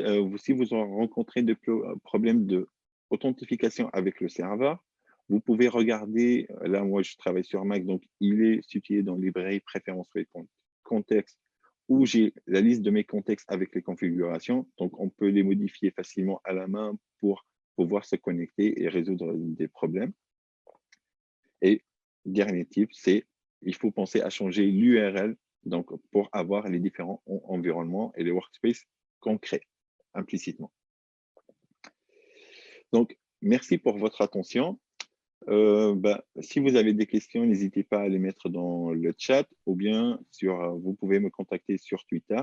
rencontrez des problèmes d'authentification avec le serveur, vous pouvez regarder, là moi je travaille sur Mac, donc il est situé dans librairie préférences contexte où j'ai la liste de mes contextes avec les configurations, donc on peut les modifier facilement à la main pour pouvoir se connecter et résoudre des problèmes. Et dernier type, c'est il faut penser à changer l'URL donc pour avoir les différents environnements et les workspaces qu'on crée implicitement. Donc, merci pour votre attention. Si vous avez des questions, n'hésitez pas à les mettre dans le chat ou bien vous pouvez me contacter sur Twitter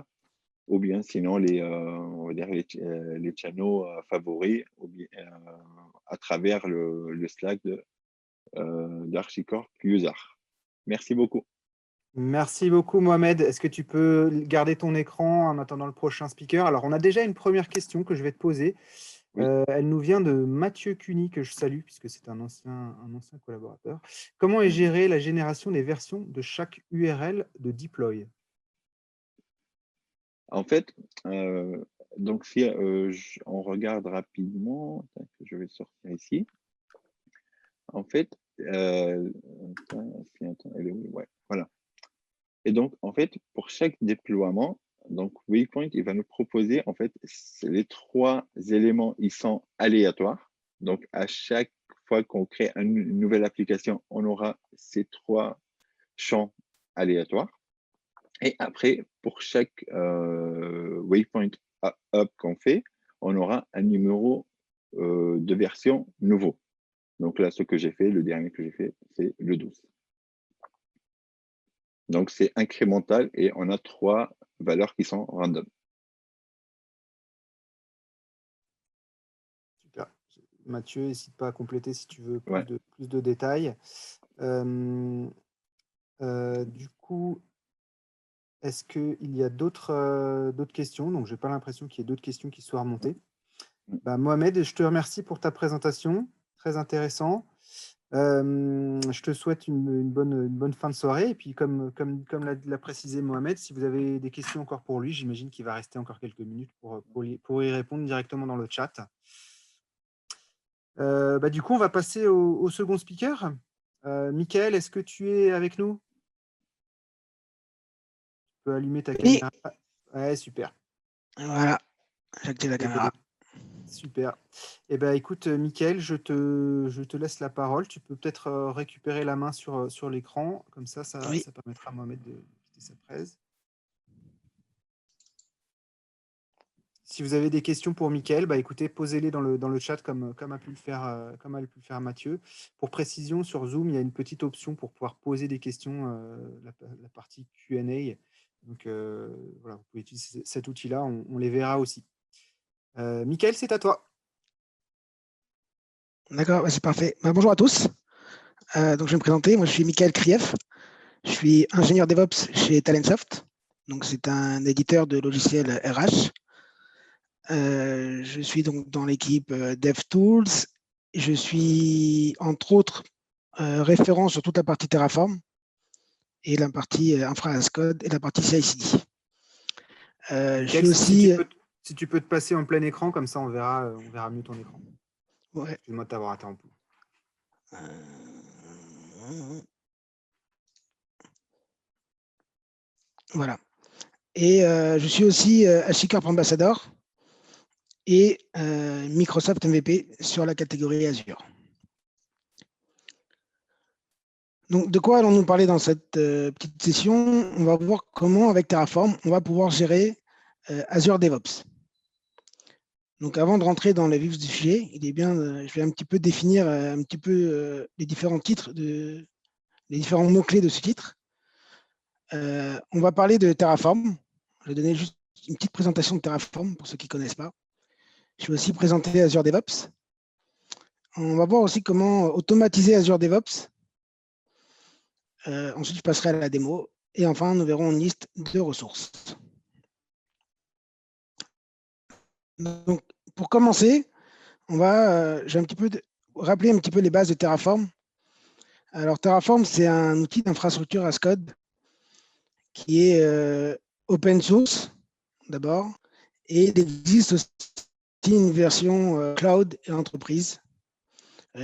ou bien sinon on va dire les channels favoris ou bien, à travers le Slack d'Archicorp User. Merci beaucoup. Merci beaucoup, Mohamed. Est-ce que tu peux garder ton écran en attendant le prochain speaker? Alors, on a déjà une première question que je vais te poser. Oui. Elle nous vient de Mathieu Cuny, que je salue, puisque c'est un ancien collaborateur. Comment est gérée la génération des versions de chaque URL de deploy? En fait, donc si on regarde rapidement, je vais sortir ici. En fait, ouais, voilà. Et donc, en fait, pour chaque déploiement, Donc, Waypoint, il va nous proposer, en fait, les 3 éléments, ils sont aléatoires. Donc, à chaque fois qu'on crée une nouvelle application, on aura ces 3 champs aléatoires. Et après, pour chaque Waypoint up qu'on fait, on aura un numéro de version nouveau. Donc là, ce que j'ai fait, le dernier que j'ai fait, c'est le 12. Donc, c'est incrémental et on a 3 valeurs qui sont random. Super. Mathieu, n'hésite pas à compléter si tu veux Ouais. plus de détails. Du coup, est-ce qu'il y a d'autres questions? Donc, je n'ai pas l'impression qu'il y ait d'autres questions qui soient remontées. Bah, Mohamed, je te remercie pour ta présentation. Très intéressant. Je te souhaite une bonne fin de soirée. Et puis, comme l'a précisé Mohamed, si vous avez des questions encore pour lui, j'imagine qu'il va rester encore quelques minutes pour y répondre directement dans le chat. Du coup, on va passer au second speaker. Mickaël, est-ce que tu es avec nous? Tu peux allumer ta caméra. Ouais, super. Voilà, j'active la caméra. Super. Eh ben, écoute, Mickaël, je te laisse la parole. Tu peux peut-être récupérer la main sur l'écran. Comme ça permettra à Mohamed de quitter sa presse. Si vous avez des questions pour Mickaël, écoutez, posez-les dans le chat comme a pu le faire Mathieu. Pour précision, sur Zoom, il y a une petite option pour pouvoir poser des questions, la partie Q&A. Donc, voilà, vous pouvez utiliser cet outil-là, on les verra aussi. Mickaël, c'est à toi. D'accord, c'est parfait. Bonjour à tous. Donc, je vais me présenter. Moi, je suis Mickaël Krief. Je suis ingénieur DevOps chez Talentsoft. Donc, c'est un éditeur de logiciels RH. Je suis donc dans l'équipe DevTools. Je suis, entre autres, référent sur toute la partie Terraform et la partie infra as code et la partie CI/CD. Je suis aussi... Si tu peux te passer en plein écran, comme ça on verra mieux ton écran. Ouais. Excuse-moi de t'avoir interrompu. Voilà. Et je suis aussi HashiCorp Ambassador et Microsoft MVP sur la catégorie Azure. Donc, de quoi allons-nous parler dans cette petite session? On va voir comment, avec Terraform, on va pouvoir gérer Azure DevOps. Donc, avant de rentrer dans le vif du sujet, il est bien, je vais un petit peu définir les différents titres, les différents mots-clés de ce titre. On va parler de Terraform. Je vais donner juste une petite présentation de Terraform pour ceux qui ne connaissent pas. Je vais aussi présenter Azure DevOps. On va voir aussi comment automatiser Azure DevOps. Ensuite, je passerai à la démo. Et enfin, nous verrons une liste de ressources. Donc, pour commencer, je vais rappeler un petit peu les bases de Terraform. Alors, Terraform, c'est un outil d'infrastructure as code qui est open source, d'abord, et il existe aussi une version cloud et entreprise,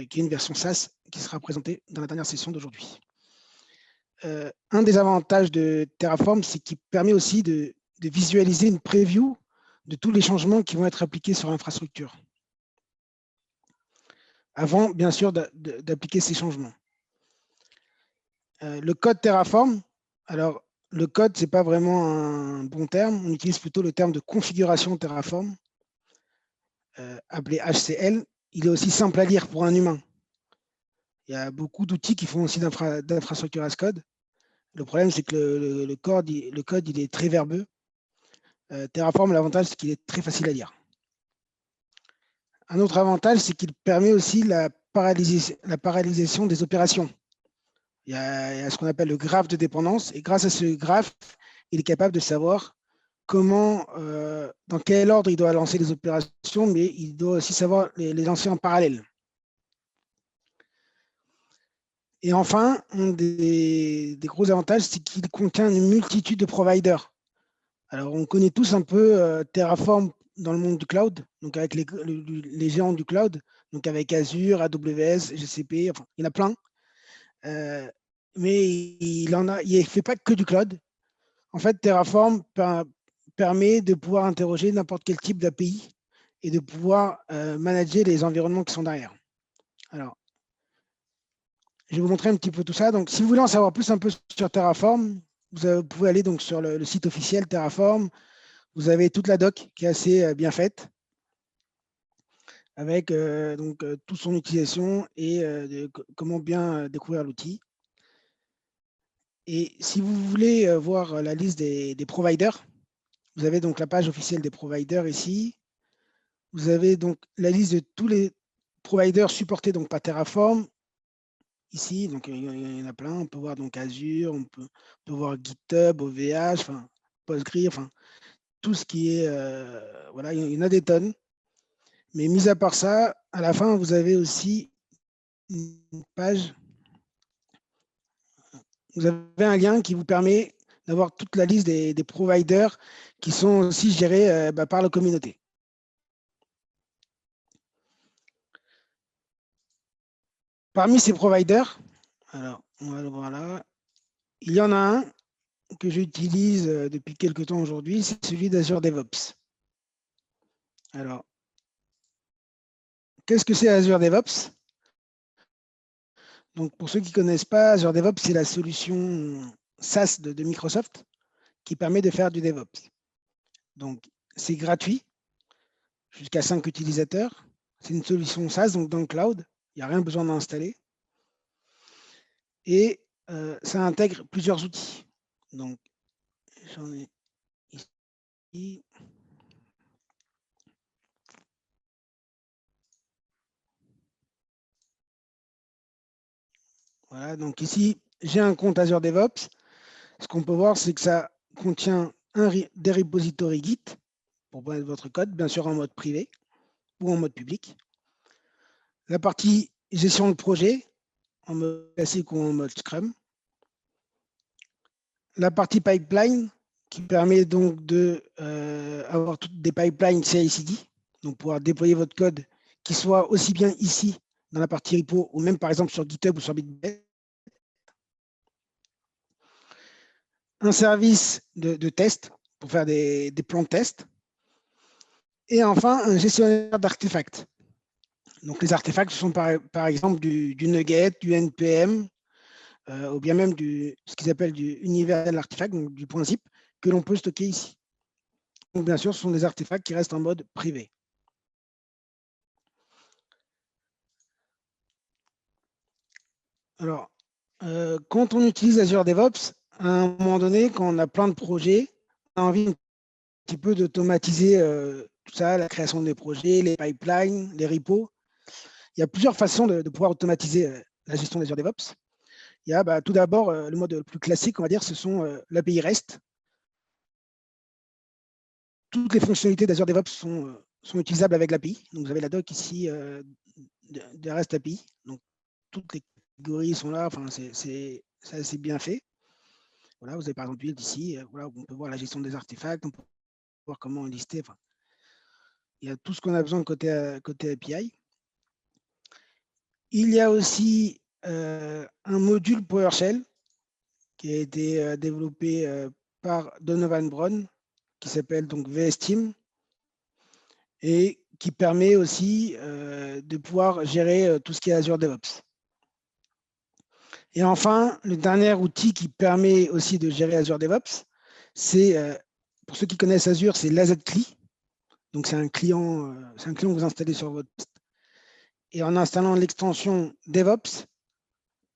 qui est une version SaaS qui sera présentée dans la dernière session d'aujourd'hui. Un des avantages de Terraform, c'est qu'il permet aussi de visualiser une preview de tous les changements qui vont être appliqués sur l'infrastructure, avant, bien sûr, d'appliquer ces changements. Le code Terraform, alors le code, ce n'est pas vraiment un bon terme, on utilise plutôt le terme de configuration Terraform, appelé HCL. Il est aussi simple à lire pour un humain. Il y a beaucoup d'outils qui font aussi d'infrastructure as code. Le problème, c'est que le code, il est très verbeux. Terraform, l'avantage, c'est qu'il est très facile à lire. Un autre avantage, c'est qu'il permet aussi la parallélisation des opérations. Il y a ce qu'on appelle le graphe de dépendance. Et grâce à ce graphe, il est capable de savoir comment, dans quel ordre il doit lancer les opérations, mais il doit aussi savoir les lancer en parallèle. Et enfin, un des gros avantages, c'est qu'il contient une multitude de providers. Alors, on connaît tous un peu Terraform dans le monde du cloud, donc avec les géants du cloud, donc avec Azure, AWS, GCP, enfin, il y en a plein. Mais il ne fait pas que du cloud. En fait, Terraform permet de pouvoir interroger n'importe quel type d'API et de pouvoir manager les environnements qui sont derrière. Alors, je vais vous montrer un petit peu tout ça. Donc, si vous voulez en savoir plus un peu sur Terraform, vous pouvez aller donc sur le site officiel Terraform. Vous avez toute la doc qui est assez bien faite, avec toute son utilisation et comment bien découvrir l'outil. Et si vous voulez voir la liste des providers, vous avez donc la page officielle des providers ici. Vous avez donc la liste de tous les providers supportés donc par Terraform. Ici, donc il y en a plein. On peut voir donc Azure, on peut voir GitHub, OVH, enfin, Postgre, enfin, tout ce qui est, voilà, il y en a des tonnes. Mais mis à part ça, à la fin, vous avez aussi une page. Vous avez un lien qui vous permet d'avoir toute la liste des providers qui sont aussi gérés par la communauté. Parmi ces providers, alors on va le voir là, il y en a un que j'utilise depuis quelques temps aujourd'hui, c'est celui d'Azure DevOps. Alors, qu'est-ce que c'est Azure DevOps? Donc, pour ceux qui ne connaissent pas, Azure DevOps, c'est la solution SaaS de Microsoft qui permet de faire du DevOps. Donc, c'est gratuit, jusqu'à 5 utilisateurs. C'est une solution SaaS, donc dans le cloud. Il n'y a rien besoin d'installer. Et ça intègre plusieurs outils. Donc, j'en ai ici. Voilà, donc ici, j'ai un compte Azure DevOps. Ce qu'on peut voir, c'est que ça contient des repositories Git pour mettre votre code, bien sûr en mode privé ou en mode public. La partie gestion de projet, en mode classique ou en mode Scrum. La partie pipeline, qui permet donc d'avoir des pipelines CI/CD, donc pouvoir déployer votre code, qui soit aussi bien ici, dans la partie repo, ou même par exemple sur GitHub ou sur Bitbucket. Un service de test pour faire des plans de test. Et enfin, un gestionnaire d'artefacts. Donc, les artefacts sont par exemple du NuGet, du NPM, ou bien même ce qu'ils appellent du universal artefact, donc du principe que l'on peut stocker ici. Donc, bien sûr, ce sont des artefacts qui restent en mode privé. Alors, quand on utilise Azure DevOps, à un moment donné, quand on a plein de projets, on a envie un petit peu d'automatiser tout ça, la création des projets, les pipelines, les repos. Il y a plusieurs façons de pouvoir automatiser la gestion d'Azure DevOps. Il y a tout d'abord le mode le plus classique, on va dire, ce sont l'API REST. Toutes les fonctionnalités d'Azure DevOps sont utilisables avec l'API. Donc, vous avez la doc ici de REST API. Donc, toutes les catégories sont là. Enfin, c'est assez bien fait. Voilà, vous avez par exemple build ici. Voilà, on peut voir la gestion des artefacts. On peut voir comment lister. Enfin, il y a tout ce qu'on a besoin côté API. Il y a aussi un module PowerShell qui a été développé par Donovan Brown, qui s'appelle donc VSTeam, et qui permet aussi de pouvoir gérer tout ce qui est Azure DevOps. Et enfin, le dernier outil qui permet aussi de gérer Azure DevOps, c'est, pour ceux qui connaissent Azure, c'est l'AZCLI. Donc, c'est un client que vous installez sur votre poste. Et en installant l'extension DevOps,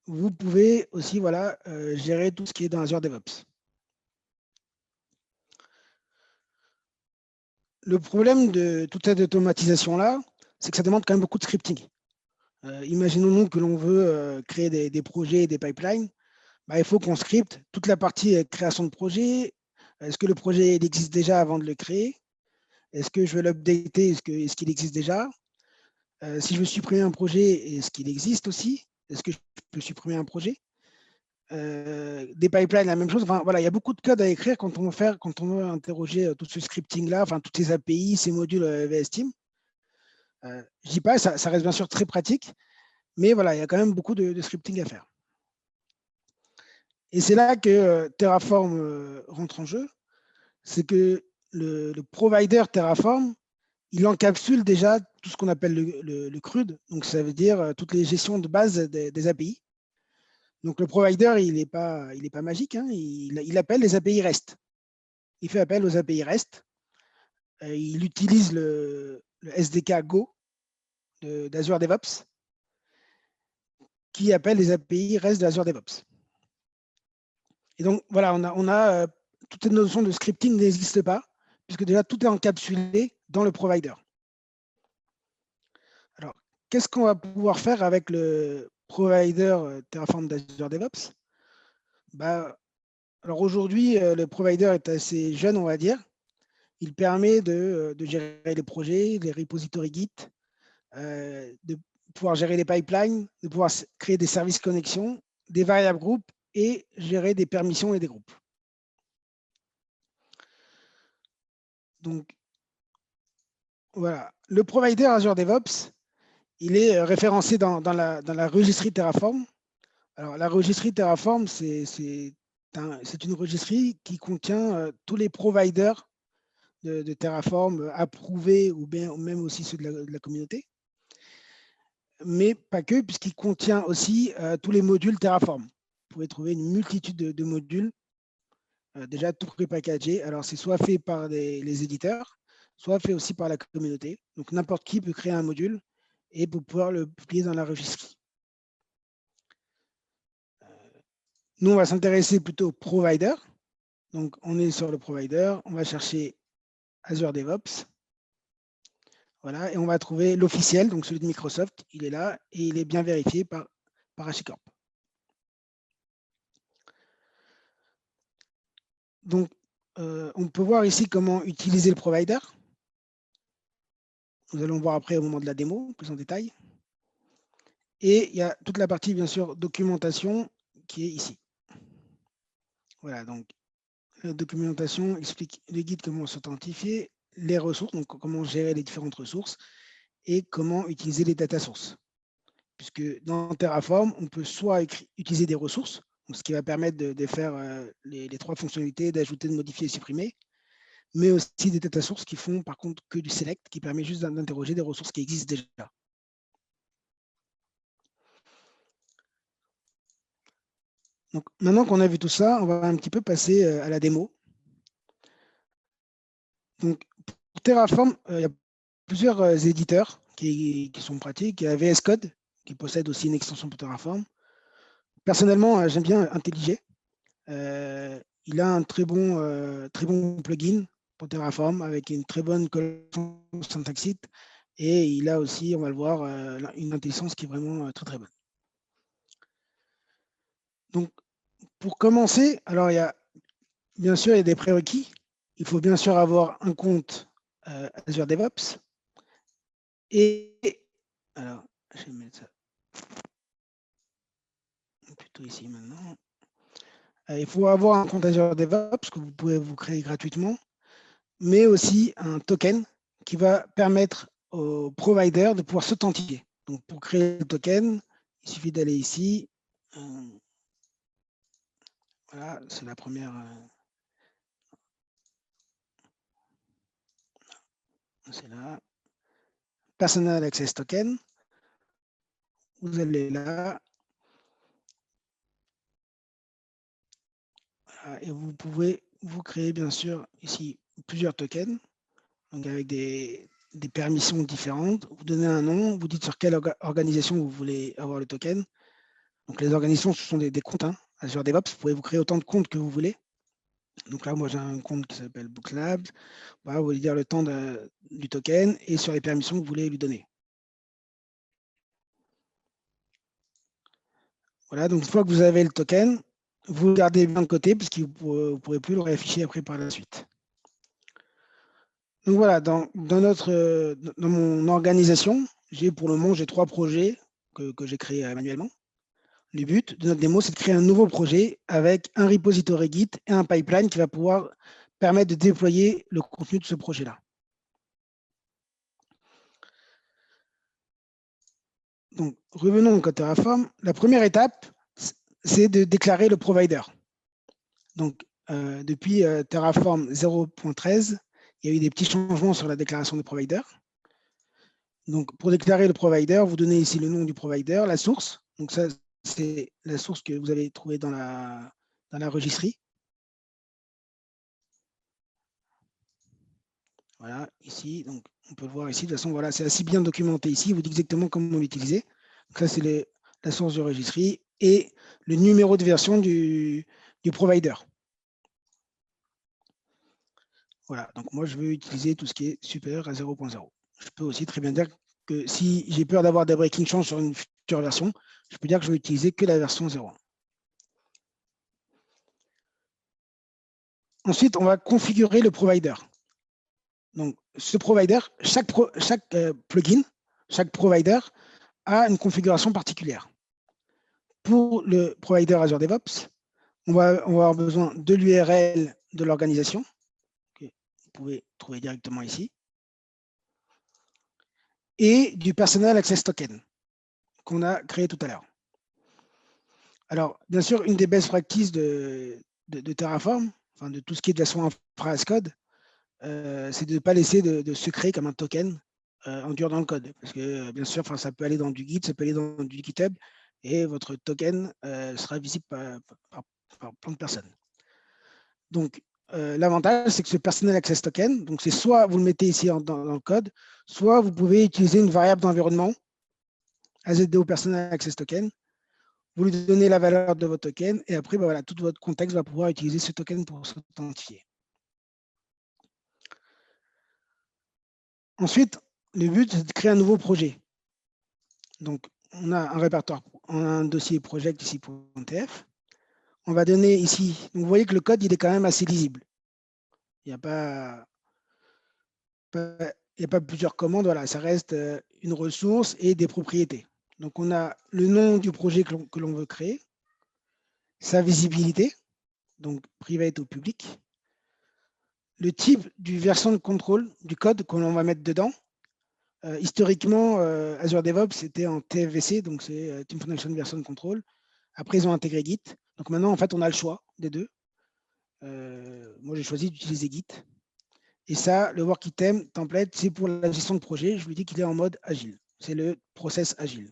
vous pouvez aussi gérer tout ce qui est dans Azure DevOps. Le problème de toute cette automatisation-là, c'est que ça demande quand même beaucoup de scripting. Imaginons-nous que l'on veut créer des projets, des pipelines. Il faut qu'on scripte toute la partie création de projet. Est-ce que le projet il existe déjà avant de le créer? Est-ce que je veux l'updater? Est-ce qu'il existe déjà? Si je veux supprimer un projet, est-ce qu'il existe aussi? Est-ce que je peux supprimer un projet? Des pipelines, la même chose. Enfin, voilà, il y a beaucoup de code à écrire quand on veut interroger tout ce scripting-là, enfin, toutes ces API, ces modules VSTeam. Je dis pas, ça reste bien sûr très pratique, mais voilà, il y a quand même beaucoup de scripting à faire. Et c'est là que Terraform rentre en jeu. C'est que le provider Terraform, il encapsule déjà tout ce qu'on appelle le CRUD. Donc, ça veut dire toutes les gestions de base des API. Donc, le provider, il n'est pas magique. Hein. Il appelle les API REST. Il fait appel aux API REST. Il utilise le SDK Go d'Azure DevOps qui appelle les API REST d'Azure DevOps. Et donc, voilà, on a toute cette notion de scripting n'existe pas, puisque déjà tout est encapsulé dans le provider. Alors, qu'est-ce qu'on va pouvoir faire avec le provider Terraform d'Azure DevOps? Alors aujourd'hui, le provider est assez jeune, on va dire. Il permet de gérer les projets, les repositories Git, de pouvoir gérer les pipelines, de pouvoir créer des services connexion, des variables groupes et gérer des permissions et des groupes. Donc, voilà. Le provider Azure DevOps, il est référencé dans la registrie Terraform. Alors, la registrie Terraform, c'est une registrie qui contient tous les providers de Terraform approuvés ou même aussi ceux de la communauté. Mais pas que, puisqu'il contient aussi tous les modules Terraform. Vous pouvez trouver une multitude de modules, déjà tout prépackagés. Alors, c'est soit fait par les éditeurs, soit fait aussi par la communauté. Donc, n'importe qui peut créer un module et pour pouvoir le publier dans la registrie. Nous, on va s'intéresser plutôt au provider. Donc, on est sur le provider. On va chercher Azure DevOps. Voilà, et on va trouver l'officiel, donc celui de Microsoft. Il est là et il est bien vérifié par HashiCorp. Donc, on peut voir ici comment utiliser le provider. Nous allons voir après au moment de la démo, plus en détail. Et il y a toute la partie, bien sûr, documentation qui est ici. Voilà, donc la documentation explique le guide comment s'authentifier, les ressources, donc comment gérer les différentes ressources et comment utiliser les data sources. Puisque dans Terraform, on peut soit utiliser des ressources, donc ce qui va permettre de faire les 3 fonctionnalités, d'ajouter, de modifier et supprimer, mais aussi des data sources qui font par contre que du select, qui permet juste d'interroger des ressources qui existent déjà. Donc, maintenant qu'on a vu tout ça, on va un petit peu passer à la démo. Donc, pour Terraform, il y a plusieurs éditeurs qui sont pratiques. Il y a VS Code, qui possède aussi une extension pour Terraform. Personnellement, j'aime bien IntelliJ. Il a un très bon plugin pour Terraform avec une très bonne collection syntaxique. Et il a aussi, on va le voir, une intelligence qui est vraiment très, très bonne. Donc, pour commencer, alors bien sûr, il y a des prérequis. Il faut bien sûr avoir un compte Azure DevOps. Et alors, je vais mettre ça plutôt ici maintenant. Il faut avoir un compte Azure DevOps que vous pouvez vous créer gratuitement, mais aussi un token qui va permettre aux providers de pouvoir s'authentifier. Donc, pour créer le token, il suffit d'aller ici. Voilà, c'est la première. C'est là. Personal Access Token. Vous allez là. Voilà, et vous pouvez vous créer, bien sûr, ici, plusieurs tokens, donc avec des permissions différentes. Vous donnez un nom, vous dites sur quelle organisation vous voulez avoir le token. Donc, les organisations, ce sont des comptes. Hein. Azure DevOps, vous pouvez vous créer autant de comptes que vous voulez. Donc là, moi, j'ai un compte qui s'appelle Booklabs. Voilà, vous voulez dire le temps du token et sur les permissions que vous voulez lui donner. Voilà, donc une fois que vous avez le token, vous le gardez bien de côté puisque vous ne pourrez plus le réafficher après par la suite. Donc voilà, dans mon organisation, pour le moment, j'ai 3 projets que j'ai créés manuellement. Le but de notre démo, c'est de créer un nouveau projet avec un repository Git et un pipeline qui va pouvoir permettre de déployer le contenu de ce projet-là. Donc, revenons au Terraform. La première étape, c'est de déclarer le provider. Donc, depuis Terraform 0.13, il y a eu des petits changements sur la déclaration de provider. Donc, pour déclarer le provider, vous donnez ici le nom du provider, la source. Donc, ça, c'est la source que vous avez trouvée dans la registrie. Voilà, ici, donc on peut le voir ici. De toute façon, voilà, c'est assez bien documenté ici. Il vous dit exactement comment l'utiliser. Donc, ça, c'est la source de registrie et le numéro de version du provider. Voilà, donc moi, je veux utiliser tout ce qui est supérieur à 0.0. Je peux aussi très bien dire que si j'ai peur d'avoir des breaking change sur une future version, je peux dire que je vais utiliser que la version 0.1. Ensuite, on va configurer le provider. Donc, ce provider, chaque plugin, chaque provider a une configuration particulière. Pour le provider Azure DevOps, on va avoir besoin de l'URL de l'organisation, que vous pouvez trouver directement ici, et du Personal Access Token qu'on a créé tout à l'heure. Alors, bien sûr, une des best practices de Terraform, enfin de tout ce qui est de la version infra as code, c'est de ne pas laisser de secret comme un token en dur dans le code. Parce que, bien sûr, ça peut aller dans du Git, ça peut aller dans du GitHub, et votre token sera visible par plein de personnes. Donc, l'avantage, c'est que ce Personal Access Token, donc c'est soit vous le mettez ici dans le code, soit vous pouvez utiliser une variable d'environnement, AZDO Personal Access Token, vous lui donnez la valeur de votre token, et après, voilà, tout votre contexte va pouvoir utiliser ce token pour s'authentifier. Ensuite, le but, c'est de créer un nouveau projet. Donc, on a un répertoire, on a un dossier project ici.tf. On va donner ici, donc vous voyez que le code, il est quand même assez lisible. Il n'y a pas plusieurs commandes, voilà, ça reste une ressource et des propriétés. Donc, on a le nom du projet que l'on veut créer, sa visibilité, donc private ou public, le type du version de contrôle du code que l'on va mettre dedans. Historiquement, Azure DevOps, c'était en TFVC, donc c'est Team Foundation Version Control. Après, ils ont intégré Git. Donc maintenant, en fait, on a le choix des deux. Moi, j'ai choisi d'utiliser Git. Et ça, le Work Item template, c'est pour la gestion de projet. Je lui dis qu'il est en mode agile. C'est le process agile.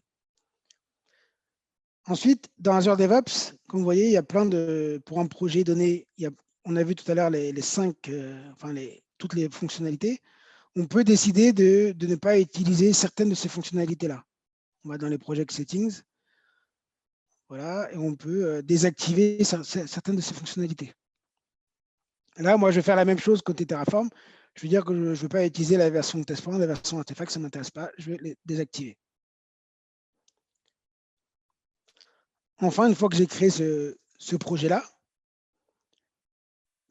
Ensuite, dans Azure DevOps, comme vous voyez, il y a plein de... Pour un projet donné, on a vu tout à l'heure les 5, toutes les fonctionnalités. On peut décider de ne pas utiliser certaines de ces fonctionnalités-là. On va dans les project settings. Voilà, et on peut désactiver certaines de ces fonctionnalités. Là, moi, je vais faire la même chose côté Terraform. Je veux dire que je ne veux pas utiliser la version test.point, la version artefact, ça ne m'intéresse pas. Je vais les désactiver. Enfin, une fois que j'ai créé ce projet-là,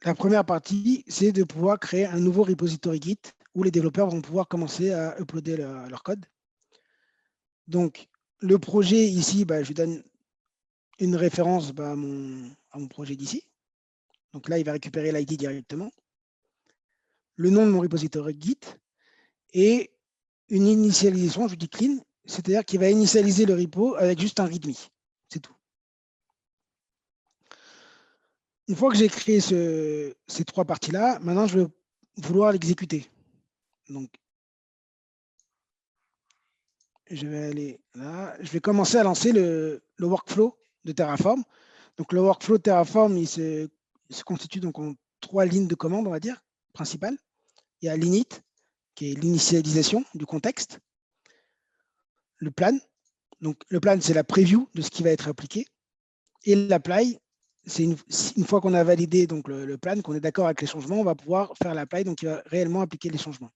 la première partie, c'est de pouvoir créer un nouveau repository Git où les développeurs vont pouvoir commencer à uploader leur code. Donc, le projet ici, je donne une référence à mon projet d'ici. Donc là, il va récupérer l'ID directement. Le nom de mon repository Git et une initialisation, je dis clean, c'est-à-dire qu'il va initialiser le repo avec juste un readme. C'est tout. Une fois que j'ai créé ces trois parties-là, maintenant, je vais vouloir l'exécuter. Donc, je vais aller là. Je vais commencer à lancer le workflow de Terraform. Donc, le workflow de Terraform, il se constitue donc en 3 lignes de commande, on va dire, principales. Il y a l'init, qui est l'initialisation du contexte. Le plan. Donc, le plan, c'est la preview de ce qui va être appliqué. Et l'apply, c'est une fois qu'on a validé donc, le plan, qu'on est d'accord avec les changements, on va pouvoir faire l'apply, donc il va réellement appliquer les changements.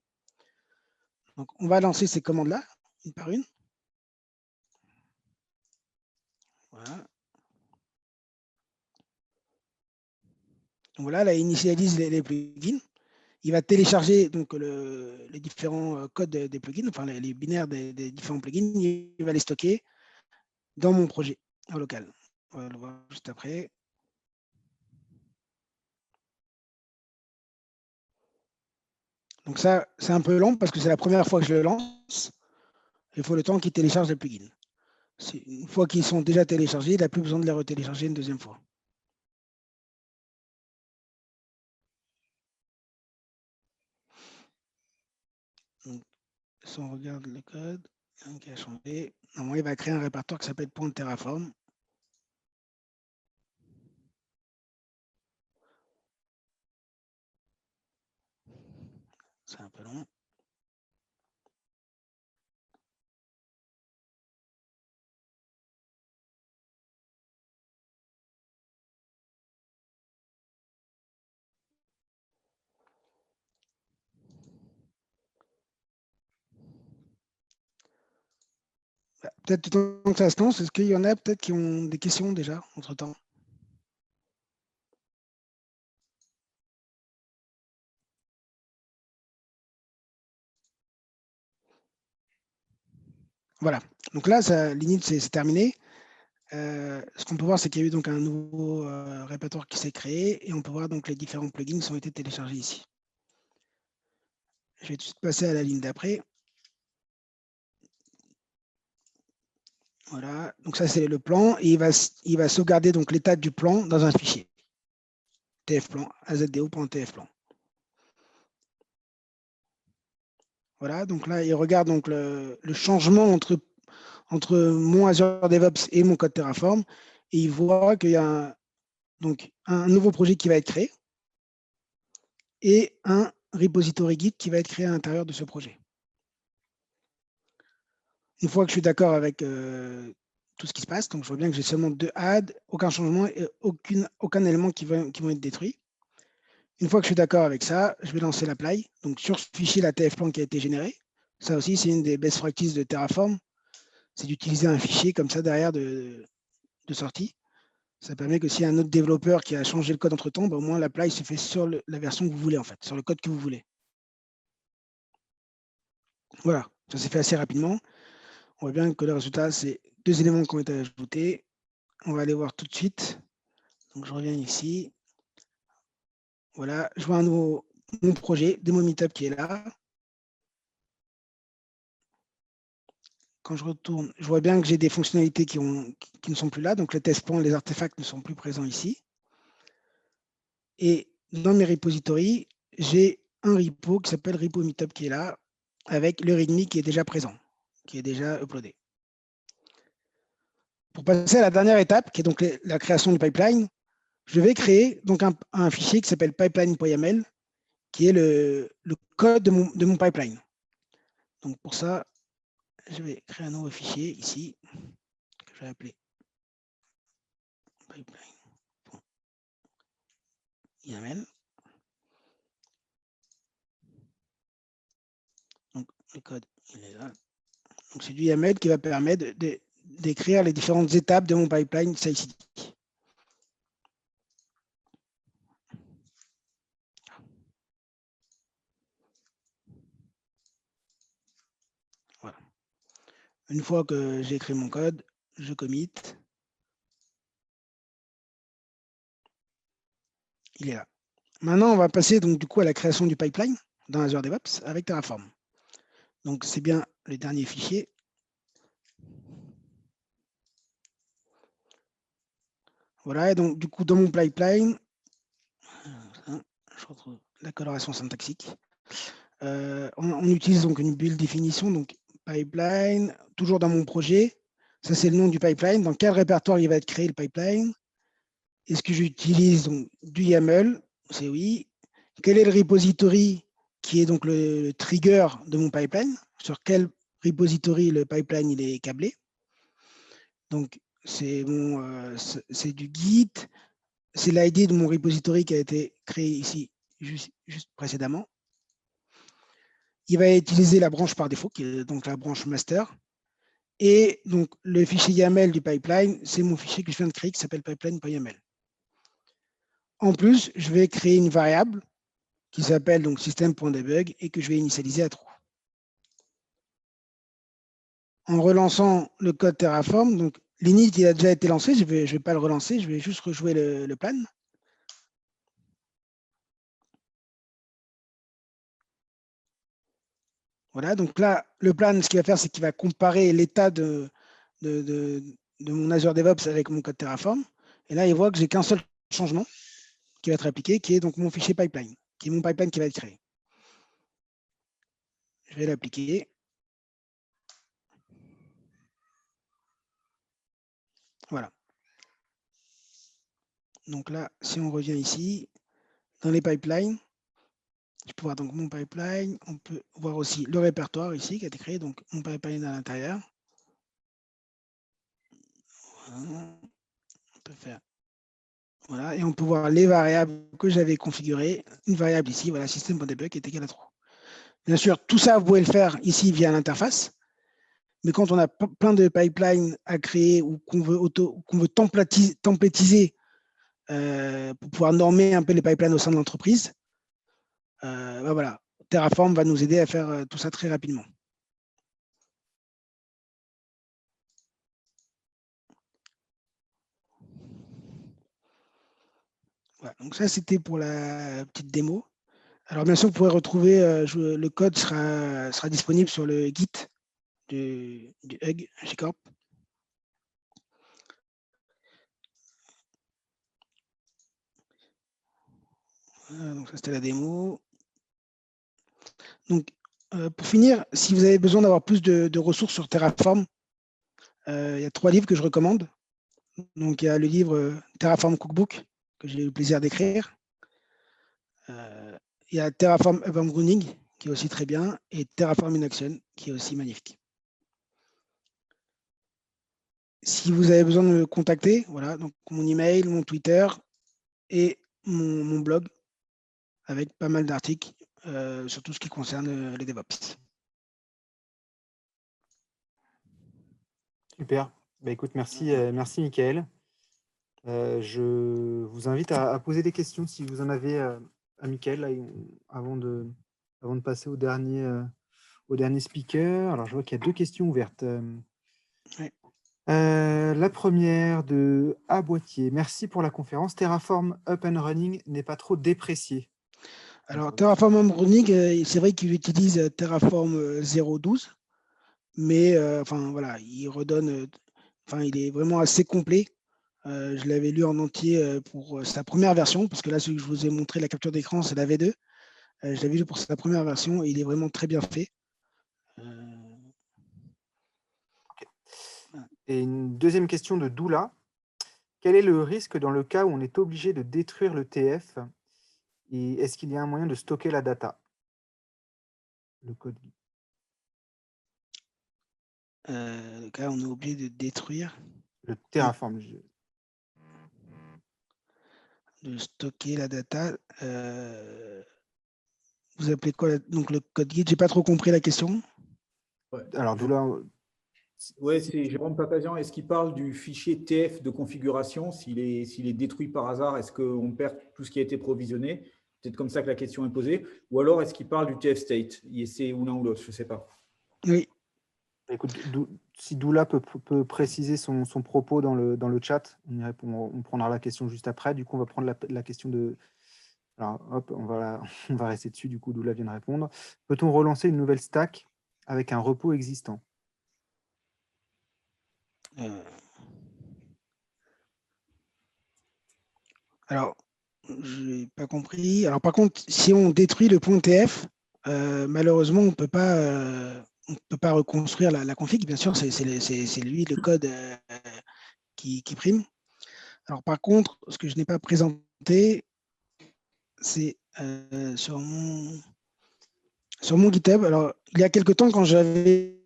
Donc, on va lancer ces commandes-là, une par une. Voilà. Donc voilà, là, il initialise les plugins. Il va télécharger donc, les différents codes des plugins, enfin les binaires des différents plugins. Il va les stocker dans mon projet en local. On va le voir juste après. Donc ça, c'est un peu long parce que c'est la première fois que je le lance. Il faut le temps qu'il télécharge les plugins. Une fois qu'ils sont déjà téléchargés, il n'a plus besoin de les retélécharger une deuxième fois. Si on regarde le code qui a changé, normalement, il va créer un répertoire qui s'appelle .terraform. C'est un peu long. Peut-être tout le temps que ça se lance, est-ce qu'il y en a peut-être qui ont des questions déjà entre-temps? Voilà, donc là, l'init, c'est terminé. Ce qu'on peut voir, c'est qu'il y a eu donc un nouveau répertoire qui s'est créé et on peut voir donc les différents plugins qui ont été téléchargés ici. Je vais tout de suite passer à la ligne d'après. Voilà, donc ça c'est le plan et il va sauvegarder donc l'état du plan dans un fichier tfplan, azdo.tfplan. Voilà, donc là il regarde donc le changement entre mon Azure DevOps et mon code Terraform et il voit qu'il y a donc un nouveau projet qui va être créé et un repository Git qui va être créé à l'intérieur de ce projet. Une fois que je suis d'accord avec tout ce qui se passe, donc je vois bien que j'ai seulement 2 adds, aucun changement et aucun élément qui vont être détruits. Une fois que je suis d'accord avec ça, je vais lancer l'apply. Donc sur ce fichier, la tfplan qui a été générée, ça aussi c'est une des best practices de Terraform, c'est d'utiliser un fichier comme ça derrière de sortie. Ça permet que s'il y a un autre développeur qui a changé le code entre-temps, au moins l'apply se fait sur la version que vous voulez en fait, sur le code que vous voulez. Voilà, ça s'est fait assez rapidement. On voit bien que le résultat, c'est 2 éléments qui ont été ajoutés. On va aller voir tout de suite. Donc je reviens ici. Voilà, je vois mon projet, Demo Meetup qui est là. Quand je retourne, je vois bien que j'ai des fonctionnalités qui ne sont plus là. Donc les test points, les artefacts ne sont plus présents ici. Et dans mes repositories, j'ai un repo qui s'appelle repo Meetup qui est là, avec le README qui est déjà présent, qui est déjà uploadé. Pour passer à la dernière étape, qui est donc la création du pipeline, je vais créer donc un fichier qui s'appelle pipeline.yml, qui est le code de mon pipeline. Donc pour ça, je vais créer un nouveau fichier ici, que je vais appeler pipeline.yml. Donc le code, il est là. Donc c'est du YAML qui va permettre d'écrire les différentes étapes de mon pipeline CI/CD. Voilà. Une fois que j'ai écrit mon code, je commit. Il est là. Maintenant, on va passer donc du coup à la création du pipeline dans Azure DevOps avec Terraform. Donc c'est bien le dernier fichier. Voilà, et donc du coup dans mon pipeline, je retrouve la coloration syntaxique. On utilise donc une build définition, donc pipeline, toujours dans mon projet. Ça, c'est le nom du pipeline. Dans quel répertoire il va être créé le pipeline? Est-ce que j'utilise donc du YAML? C'est oui. Quel est le repository qui est donc le trigger de mon pipeline? Sur quel repository le pipeline il est câblé? Donc, c'est du Git. C'est l'ID de mon repository qui a été créé ici juste précédemment. Il va utiliser la branche par défaut, qui est donc la branche master. Et donc, le fichier YAML du pipeline, c'est mon fichier que je viens de créer qui s'appelle pipeline.yml. En plus, je vais créer une variable qui s'appelle donc system.debug et que je vais initialiser à true. En relançant le code Terraform, donc l'init il a déjà été lancé, je vais pas le relancer, je vais juste rejouer le plan. Voilà, donc là, le plan, ce qu'il va faire, c'est qu'il va comparer l'état de mon Azure DevOps avec mon code Terraform. Et là, il voit que j'ai qu'un seul changement qui va être appliqué, qui est donc mon fichier pipeline, qui est mon pipeline qui va être créé. Je vais l'appliquer. Voilà. Donc là, si on revient ici, dans les pipelines, je peux voir donc mon pipeline. On peut voir aussi le répertoire ici qui a été créé, donc mon pipeline à l'intérieur. Voilà. On peut faire. Voilà, et on peut voir les variables que j'avais configurées. Une variable ici, voilà, système.debug est égal à true. Bien sûr, tout ça, vous pouvez le faire ici via l'interface. Mais quand on a plein de pipelines à créer ou qu'on veut templétiser pour pouvoir normer un peu les pipelines au sein de l'entreprise, ben voilà, Terraform va nous aider à faire tout ça très rapidement. Voilà, donc ça, c'était pour la petite démo. Alors, bien sûr, vous pourrez retrouver, le code sera disponible sur le Git du Hug G-Corp. Voilà, donc ça, c'était la démo. Donc, pour finir, si vous avez besoin d'avoir plus de ressources sur Terraform, il y a 3 livres que je recommande. Donc, il y a le livre Terraform Cookbook, que j'ai eu le plaisir d'écrire. Il y a Terraform Up and Running, qui est aussi très bien, et Terraform in Action, qui est aussi magnifique. Si vous avez besoin de me contacter, voilà, donc mon email, mon Twitter et mon blog, avec pas mal d'articles sur tout ce qui concerne les DevOps. Super. Bah, écoute, merci, merci Mickaël. Je vous invite à poser des questions si vous en avez à Mickaël là, avant de passer au dernier speaker. Alors, je vois qu'il y a 2 questions ouvertes. Ouais. La première de A Boîtier. Merci pour la conférence. Terraform Up and Running n'est pas trop déprécié. Alors, Terraform Up and Running, c'est vrai qu'il utilise Terraform 0.12, mais enfin voilà, il redonne, enfin il est vraiment assez complet. Je l'avais lu en entier pour sa première version, parce que là, celui que je vous ai montré, la capture d'écran, c'est la V2. Je l'avais lu pour sa première version et il est vraiment très bien fait. Et une deuxième question de Doula. Quel est le risque dans le cas où on est obligé de détruire le TF et est-ce qu'il y a un moyen de stocker la data? Le code. Le cas où on est obligé de détruire. Le Terraform. De stocker la data. Vous appelez quoi donc le code guide? J'ai pas trop compris la question. Ouais. Alors Doula. Oui, c'est Jérôme Papazian. Est-ce qu'il parle du fichier TF de configuration? S'il est détruit par hasard, est-ce qu'on perd tout ce qui a été provisionné? Peut-être comme ça que la question est posée. Ou alors, est-ce qu'il parle du TF state? C'est ou l'un ou l'autre, je ne sais pas. Oui. Écoute, si Doula peut préciser son propos dans le chat, on prendra la question juste après. Du coup, on va prendre la question de... Alors, hop, on va rester dessus. Du coup, Doula vient de répondre. Peut-on relancer une nouvelle stack avec un repos existant? Alors, je n'ai pas compris. Alors, par contre, si on détruit le point TF, malheureusement, on ne peut pas reconstruire la config. Bien sûr, c'est lui, le code qui prime. Alors, par contre, ce que je n'ai pas présenté, c'est sur mon GitHub. Alors, il y a quelque temps, quand j'avais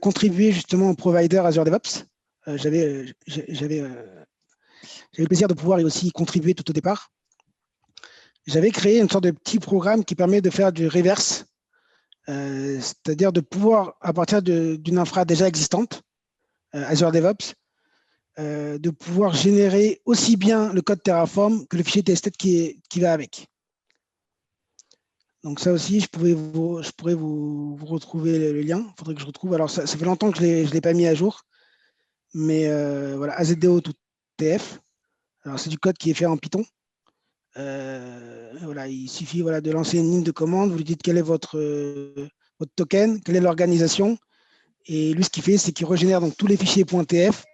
contribué justement au provider Azure DevOps, j'avais le plaisir de pouvoir aussi contribuer tout au départ. J'avais créé une sorte de petit programme qui permet de faire du reverse, c'est-à-dire de pouvoir, à partir d'une infra déjà existante, Azure DevOps, de pouvoir générer aussi bien le code Terraform que le fichier tested qui va avec. Donc ça aussi, je pourrais vous retrouver le lien. Il faudrait que je retrouve. Alors ça fait longtemps que je ne l'ai pas mis à jour. Mais voilà, AZDO tout TF. Alors c'est du code qui est fait en Python. Voilà, il suffit de lancer une ligne de commande. Vous lui dites quel est votre token, quelle est l'organisation. Et lui, ce qu'il fait, c'est qu'il régénère donc tous les fichiers .tf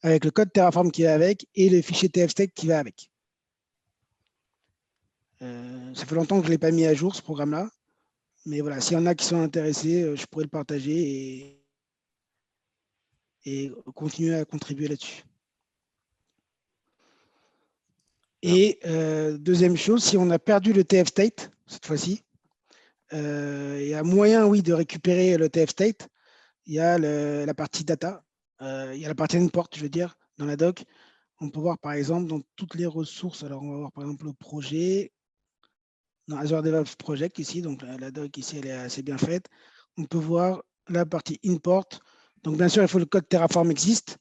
avec le code Terraform qui va avec et le fichier tfstack qui va avec. Ça fait longtemps que je ne l'ai pas mis à jour, ce programme-là. Mais voilà, s'il y en a qui sont intéressés, je pourrais le partager. et continuer à contribuer là-dessus. Et deuxième chose, si on a perdu le TF state cette fois-ci, il y a moyen, oui, de récupérer le TF state. Il y a la partie data, il y a la partie import, je veux dire, dans la doc. On peut voir par exemple dans toutes les ressources. Alors, on va voir par exemple le projet. Dans Azure DevOps Project ici, donc la doc ici, elle est assez bien faite. On peut voir la partie import. Donc, bien sûr, il faut que le code Terraform existe.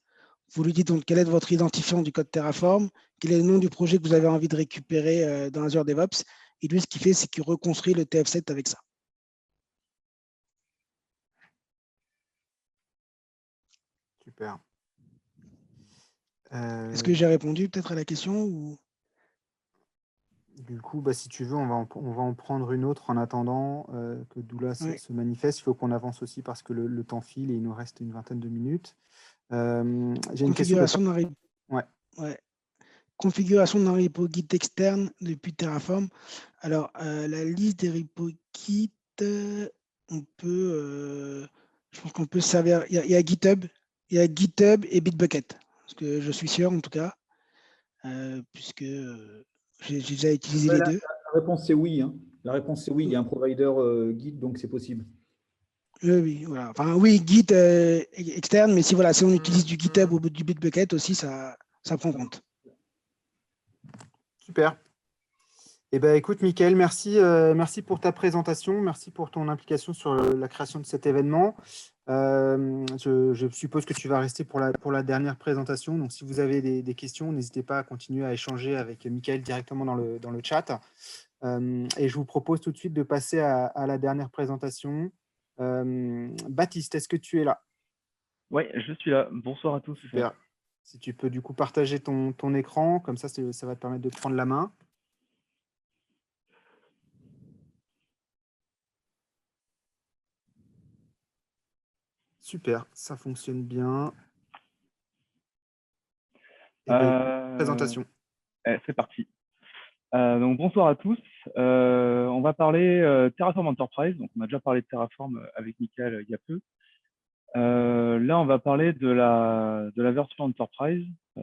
Vous lui dites donc quel est votre identifiant du code Terraform, quel est le nom du projet que vous avez envie de récupérer dans Azure DevOps. Et lui, ce qu'il fait, c'est qu'il reconstruit le TF7 avec ça. Super. Est-ce que j'ai répondu peut-être à la question ou... Du coup, si tu veux, on va en prendre une autre en attendant que Doula se manifeste. Il faut qu'on avance aussi parce que le temps file et il nous reste une vingtaine de minutes. J'ai une question. Configuration d'un repo Git externe depuis Terraform. Alors, la liste des repos Git, on peut, je pense qu'on peut servir. Il y a GitHub, et Bitbucket, parce que je suis sûr en tout cas, puisque j'ai déjà utilisé les deux. La réponse c'est oui. Hein. La réponse c'est oui. Il y a un provider Git, donc c'est possible. Oui, voilà. Enfin, oui, Git externe, mais si on utilise du GitHub ou du Bitbucket aussi, ça prend compte. Super. Eh ben, écoute, Mickaël, merci pour ta présentation, merci pour ton implication sur la création de cet événement. Je suppose que tu vas rester pour la dernière présentation. Donc, si vous avez des questions, n'hésitez pas à continuer à échanger avec Mickaël directement dans le chat. Et je vous propose tout de suite de passer à la dernière présentation. Baptiste, est-ce que tu es là? Oui, je suis là. Bonsoir à tous. Super. Si tu peux du coup partager ton écran, comme ça va te permettre de prendre la main. Super, ça fonctionne bien. Et présentation. C'est parti. Donc bonsoir à tous. On va parler Terraform Enterprise. Donc on a déjà parlé de Terraform avec Mickaël il y a peu. Là, on va parler de la version Enterprise. Je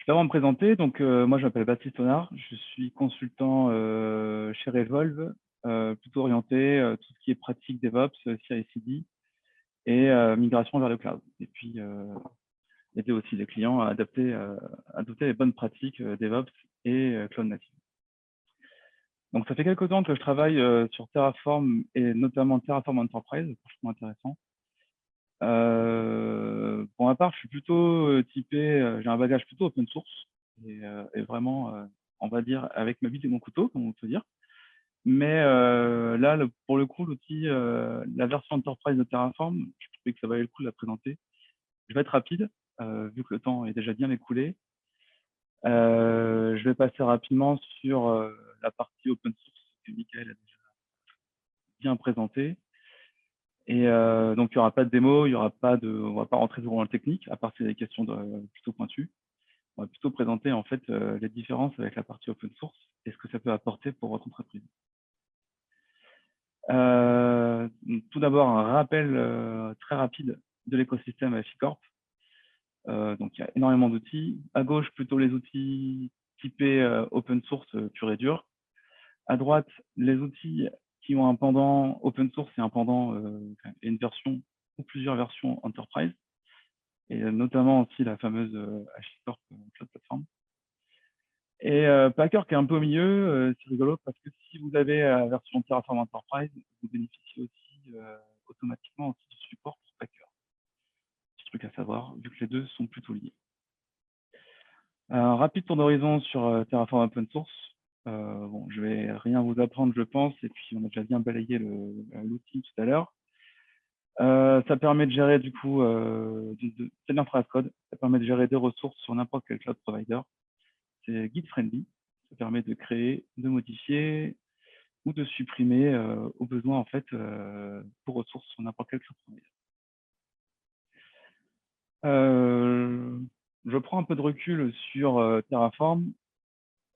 vais avant me présenter. Donc moi, je m'appelle Baptiste Honard. Je suis consultant chez Revolve, plutôt orienté tout ce qui est pratique DevOps, CI/CD et migration vers le cloud. Et puis aider aussi les clients à adopter les bonnes pratiques DevOps et Cloud Native. Donc, ça fait quelques temps que je travaille sur Terraform et notamment Terraform Enterprise, franchement intéressant. Pour ma part, je suis plutôt typé, j'ai un bagage plutôt open source et vraiment, on va dire, avec ma bite et mon couteau, comme on peut dire. Mais là, pour le coup, l'outil, la version Enterprise de Terraform, je trouvais que ça valait le coup de la présenter. Je vais être rapide, vu que le temps est déjà bien écoulé. Je vais passer rapidement sur la partie open source que Mickaël a déjà bien présentée. Et donc, il n'y aura pas de démo, il y aura pas de, on ne va pas rentrer dans le technique, à part si des questions plutôt pointues. On va plutôt présenter en fait les différences avec la partie open source et ce que ça peut apporter pour votre entreprise. Tout d'abord, un rappel très rapide de l'écosystème AFI-Corp. Donc, il y a énormément d'outils. À gauche, plutôt les outils typés open source pur et dur. À droite, les outils qui ont un pendant open source et un pendant et une version ou plusieurs versions enterprise. Et notamment aussi la fameuse HashiCorp Cloud Platform. Et Packer qui est un peu au milieu, c'est rigolo parce que si vous avez la version Terraform Enterprise, vous bénéficiez aussi automatiquement aussi du support pour Packer. Petit truc à savoir, vu que les deux sont plutôt liés. Un rapide tour d'horizon sur Terraform Open Source. Bon, je vais rien vous apprendre, je pense, et puis on a déjà bien balayé l'outil tout à l'heure. Ça permet de gérer du coup, c'est de l'infracode, ça permet de gérer des ressources sur n'importe quel cloud provider. C'est guide friendly, ça permet de créer, de modifier ou de supprimer au besoin en fait vos ressources sur n'importe quel cloud provider. Je prends un peu de recul sur Terraform.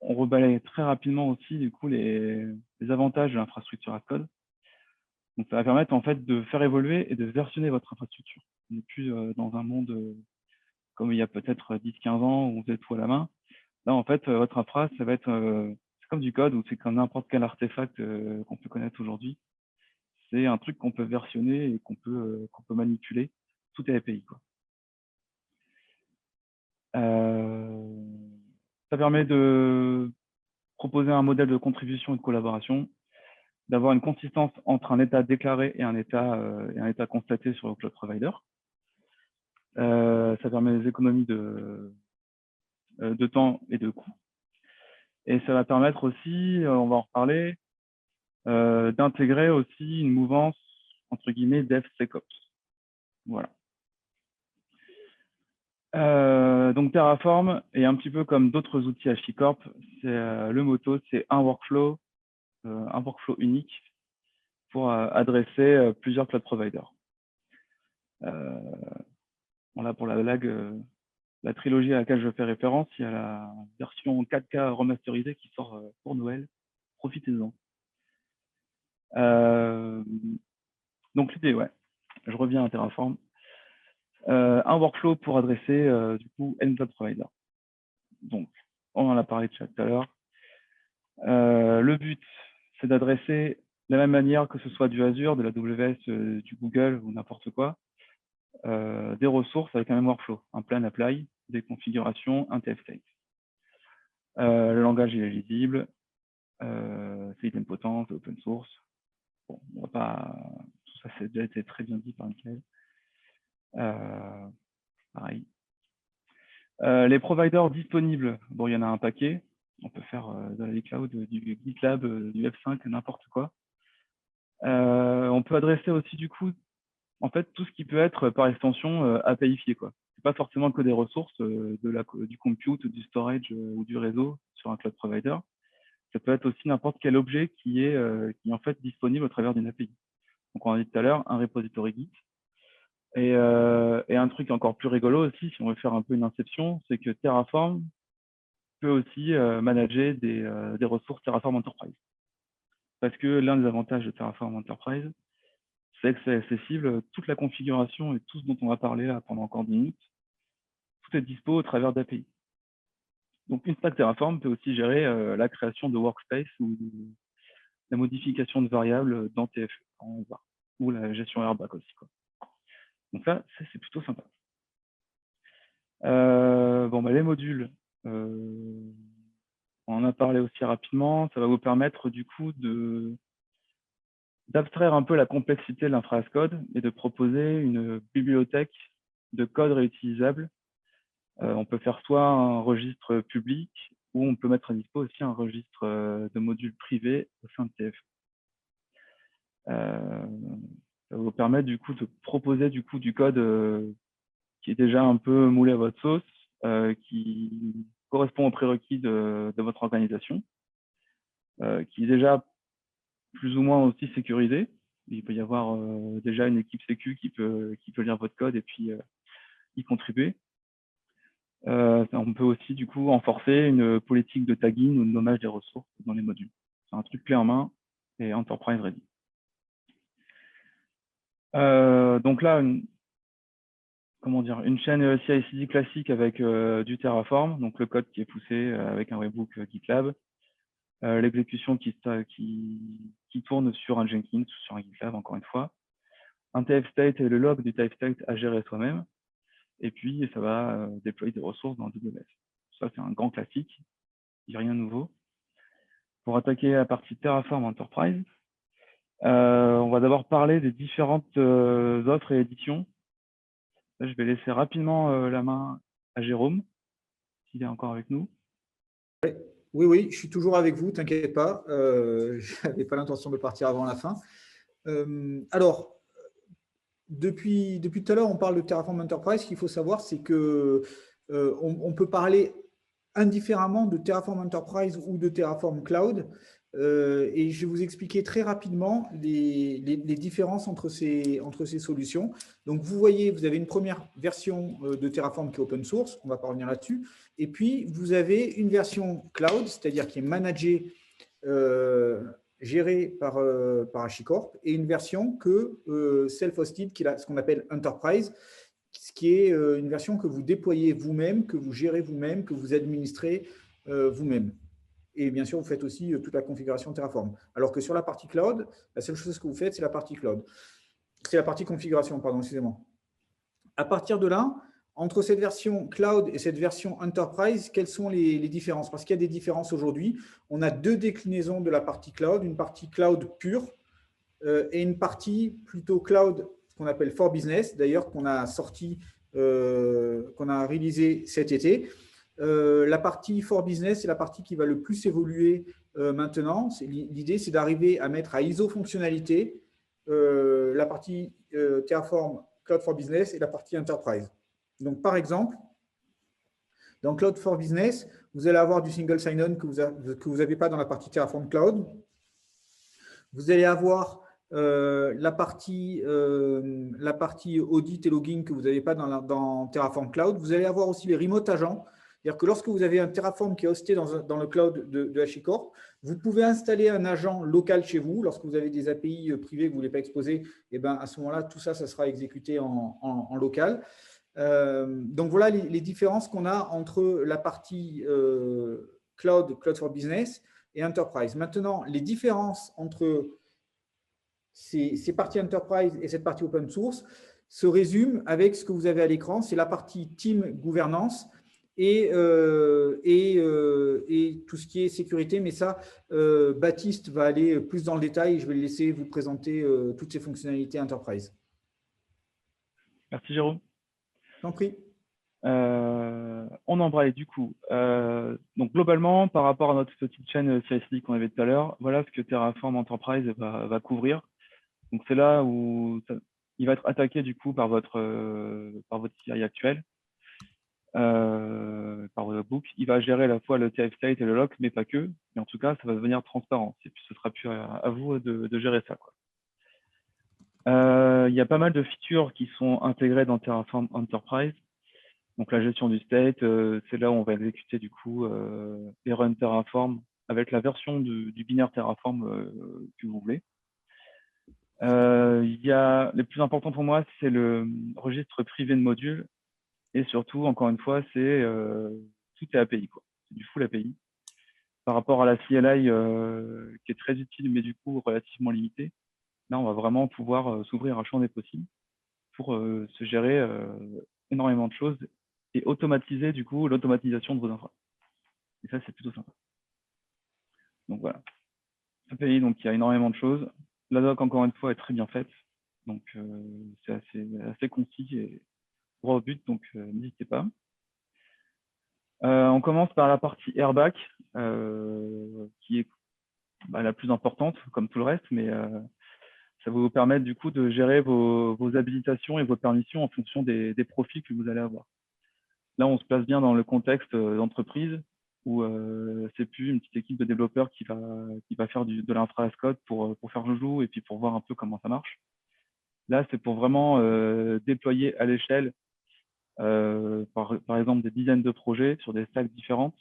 On rebalaye très rapidement aussi du coup les avantages de l'infrastructure as code. Donc, ça va permettre en fait de faire évoluer et de versionner votre infrastructure. On n'est plus dans un monde comme il y a peut-être 10-15 ans où on faisait tout à la main. Là, en fait, votre infra, ça va être c'est comme du code ou c'est comme n'importe quel artefact qu'on peut connaître aujourd'hui. C'est un truc qu'on peut versionner et qu'on peut manipuler. Tout est API, quoi. Ça permet de proposer un modèle de contribution et de collaboration, d'avoir une consistance entre un état déclaré et un état constaté sur le cloud provider. Ça permet des économies de temps et de coûts. Et ça va permettre aussi, on va en reparler, d'intégrer aussi une mouvance, entre guillemets, DevSecOps. Voilà. Donc Terraform est un petit peu comme d'autres outils HashiCorp. Le motto, c'est un workflow unique pour adresser plusieurs cloud providers. Voilà pour la blague, la trilogie à laquelle je fais référence, il y a la version 4K remasterisée qui sort pour Noël. Profitez-en. Donc l'idée, ouais, je reviens à Terraform. Un workflow pour adresser du coup N cloud provider. Donc, on en a parlé de ça tout à l'heure. Le but, c'est d'adresser de la même manière que ce soit du Azure, de la AWS, du Google ou n'importe quoi, des ressources avec un même workflow, un plan apply, des configurations, un TF-state. Le langage il est lisible, c'est idempotent, c'est open source. Bon, on va pas... Tout ça, c'est déjà été très bien dit par Michael. Pareil. Les providers disponibles, bon, il y en a un paquet. On peut faire dans la cloud, du GitLab, du F5, n'importe quoi. On peut adresser aussi du coup, en fait, tout ce qui peut être par extension APIfié, quoi. C'est pas forcément que des ressources du compute, du storage ou du réseau sur un cloud provider. Ça peut être aussi n'importe quel objet qui est en fait disponible au travers d'une API. Donc on a dit tout à l'heure un repository Git. Et un truc encore plus rigolo aussi, si on veut faire un peu une inception, c'est que Terraform peut aussi manager des ressources Terraform Enterprise. Parce que l'un des avantages de Terraform Enterprise, c'est que c'est accessible, toute la configuration et tout ce dont on va parler là pendant encore 10 minutes, tout est dispo au travers d'API. Donc une stack Terraform peut aussi gérer la création de workspace ou la modification de variables dans TFE, ou la gestion Airback aussi, quoi. Donc ça, c'est plutôt sympa. Bon, bah, les modules, on en a parlé aussi rapidement. Ça va vous permettre du coup d'abstraire un peu la complexité de l'infra as code et de proposer une bibliothèque de code réutilisable. On peut faire soit un registre public ou on peut mettre à dispo aussi un registre de modules privés au sein de TF. Ça va vous permettre du coup de proposer du coup du code qui est déjà un peu moulé à votre sauce, qui correspond aux prérequis de votre organisation, qui est déjà plus ou moins aussi sécurisé. Il peut y avoir déjà une équipe sécu qui peut lire votre code et puis y contribuer. On peut aussi du coup renforcer une politique de tagging ou de nommage des ressources dans les modules. C'est un truc clé en main et enterprise ready. Donc là, une chaîne CI/CD classique avec du Terraform, donc le code qui est poussé avec un webhook GitLab, l'exécution qui tourne sur un Jenkins ou sur un GitLab, encore une fois, un TF-state et le log du TF-state à gérer soi-même, et puis ça va déployer des ressources dans AWS. Ça, c'est un grand classique, il n'y a rien de nouveau. Pour attaquer la partie Terraform Enterprise, on va d'abord parler des différentes offres et éditions. Là, je vais laisser rapidement la main à Jérôme, s'il est encore avec nous. Oui, je suis toujours avec vous, t'inquiète pas. Je n'avais pas l'intention de partir avant la fin. Alors, depuis tout à l'heure, on parle de Terraform Enterprise. Ce qu'il faut savoir, c'est que on peut parler indifféremment de Terraform Enterprise ou de Terraform Cloud. Et je vais vous expliquer très rapidement les différences entre ces solutions. Donc, vous voyez, vous avez une première version de Terraform qui est open source. On ne va pas revenir là-dessus. Et puis, vous avez une version cloud, c'est-à-dire qui est managée gérée par HashiCorp, et une version self-hosted, qui est ce qu'on appelle Enterprise, ce qui est une version que vous déployez vous-même, que vous gérez vous-même, que vous administrez vous-même. Et bien sûr, vous faites aussi toute la configuration Terraform. Alors que sur la partie cloud, la seule chose que vous faites, c'est la partie cloud. C'est la partie configuration, pardon, excusez-moi. À partir de là, entre cette version cloud et cette version enterprise, quelles sont les différences? Parce qu'il y a des différences aujourd'hui. On a deux déclinaisons de la partie cloud, une partie cloud pure et une partie plutôt cloud, ce qu'on appelle for business, d'ailleurs, qu'on a sorti, qu'on a réalisé cet été. La partie for business, c'est la partie qui va le plus évoluer maintenant. L'idée, c'est d'arriver à mettre à ISO fonctionnalité la partie Terraform Cloud for Business et la partie Enterprise. Donc, par exemple, dans Cloud for Business, vous allez avoir du single sign-on que vous n'avez pas dans la partie Terraform Cloud. Vous allez avoir la partie audit et logging que vous n'avez pas dans Terraform Cloud. Vous allez avoir aussi les remote agents. C'est-à-dire que lorsque vous avez un Terraform qui est hosté dans le cloud de HashiCorp, vous pouvez installer un agent local chez vous. Lorsque vous avez des API privées que vous ne voulez pas exposer, et ben à ce moment-là, tout ça, ça sera exécuté en local. Donc, voilà les différences qu'on a entre la partie Cloud for Business et Enterprise. Maintenant, les différences entre ces parties Enterprise et cette partie Open Source se résument avec ce que vous avez à l'écran. C'est la partie Team Gouvernance et tout ce qui est sécurité. Mais ça, Baptiste va aller plus dans le détail. Je vais le laisser vous présenter toutes ces fonctionnalités Enterprise. Merci Jérôme. T'en prie. On embraye du coup. Donc globalement, par rapport à notre petite chaîne CI/CD qu'on avait tout à l'heure, voilà ce que Terraform Enterprise va couvrir. Donc c'est là où il va être attaqué du coup par votre CI actuel, par votre book. Il va gérer à la fois le TF state et le lock, mais pas que. Mais en tout cas, ça va devenir transparent. Et puis ce sera plus à vous de gérer ça, quoi. Il y a pas mal de features qui sont intégrées dans Terraform Enterprise. Donc la gestion du state, c'est là où on va exécuter du coup les run Terraform avec la version du binaire Terraform que vous voulez. Il y a les plus importants pour moi, c'est le registre privé de modules et surtout, encore une fois, c'est tout est API, quoi. C'est du full API. Par rapport à la CLI qui est très utile mais du coup relativement limitée, là on va vraiment pouvoir s'ouvrir un champ des possibles pour se gérer énormément de choses et automatiser du coup l'automatisation de vos infras. Et ça, c'est plutôt sympa. Donc voilà. API, donc il y a énormément de choses. La doc, encore une fois, est très bien faite. Donc c'est assez concis et droit au but, donc n'hésitez pas. On commence par la partie Airback, qui est la plus importante, comme tout le reste, mais ça va vous permettre du coup de gérer vos habilitations et vos permissions en fonction des profils que vous allez avoir. Là, on se place bien dans le contexte d'entreprise où c'est plus une petite équipe de développeurs qui va faire de l'infra as code pour faire joujou et puis pour voir un peu comment ça marche. Là, c'est pour vraiment déployer à l'échelle, par exemple, des dizaines de projets sur des stacks différentes,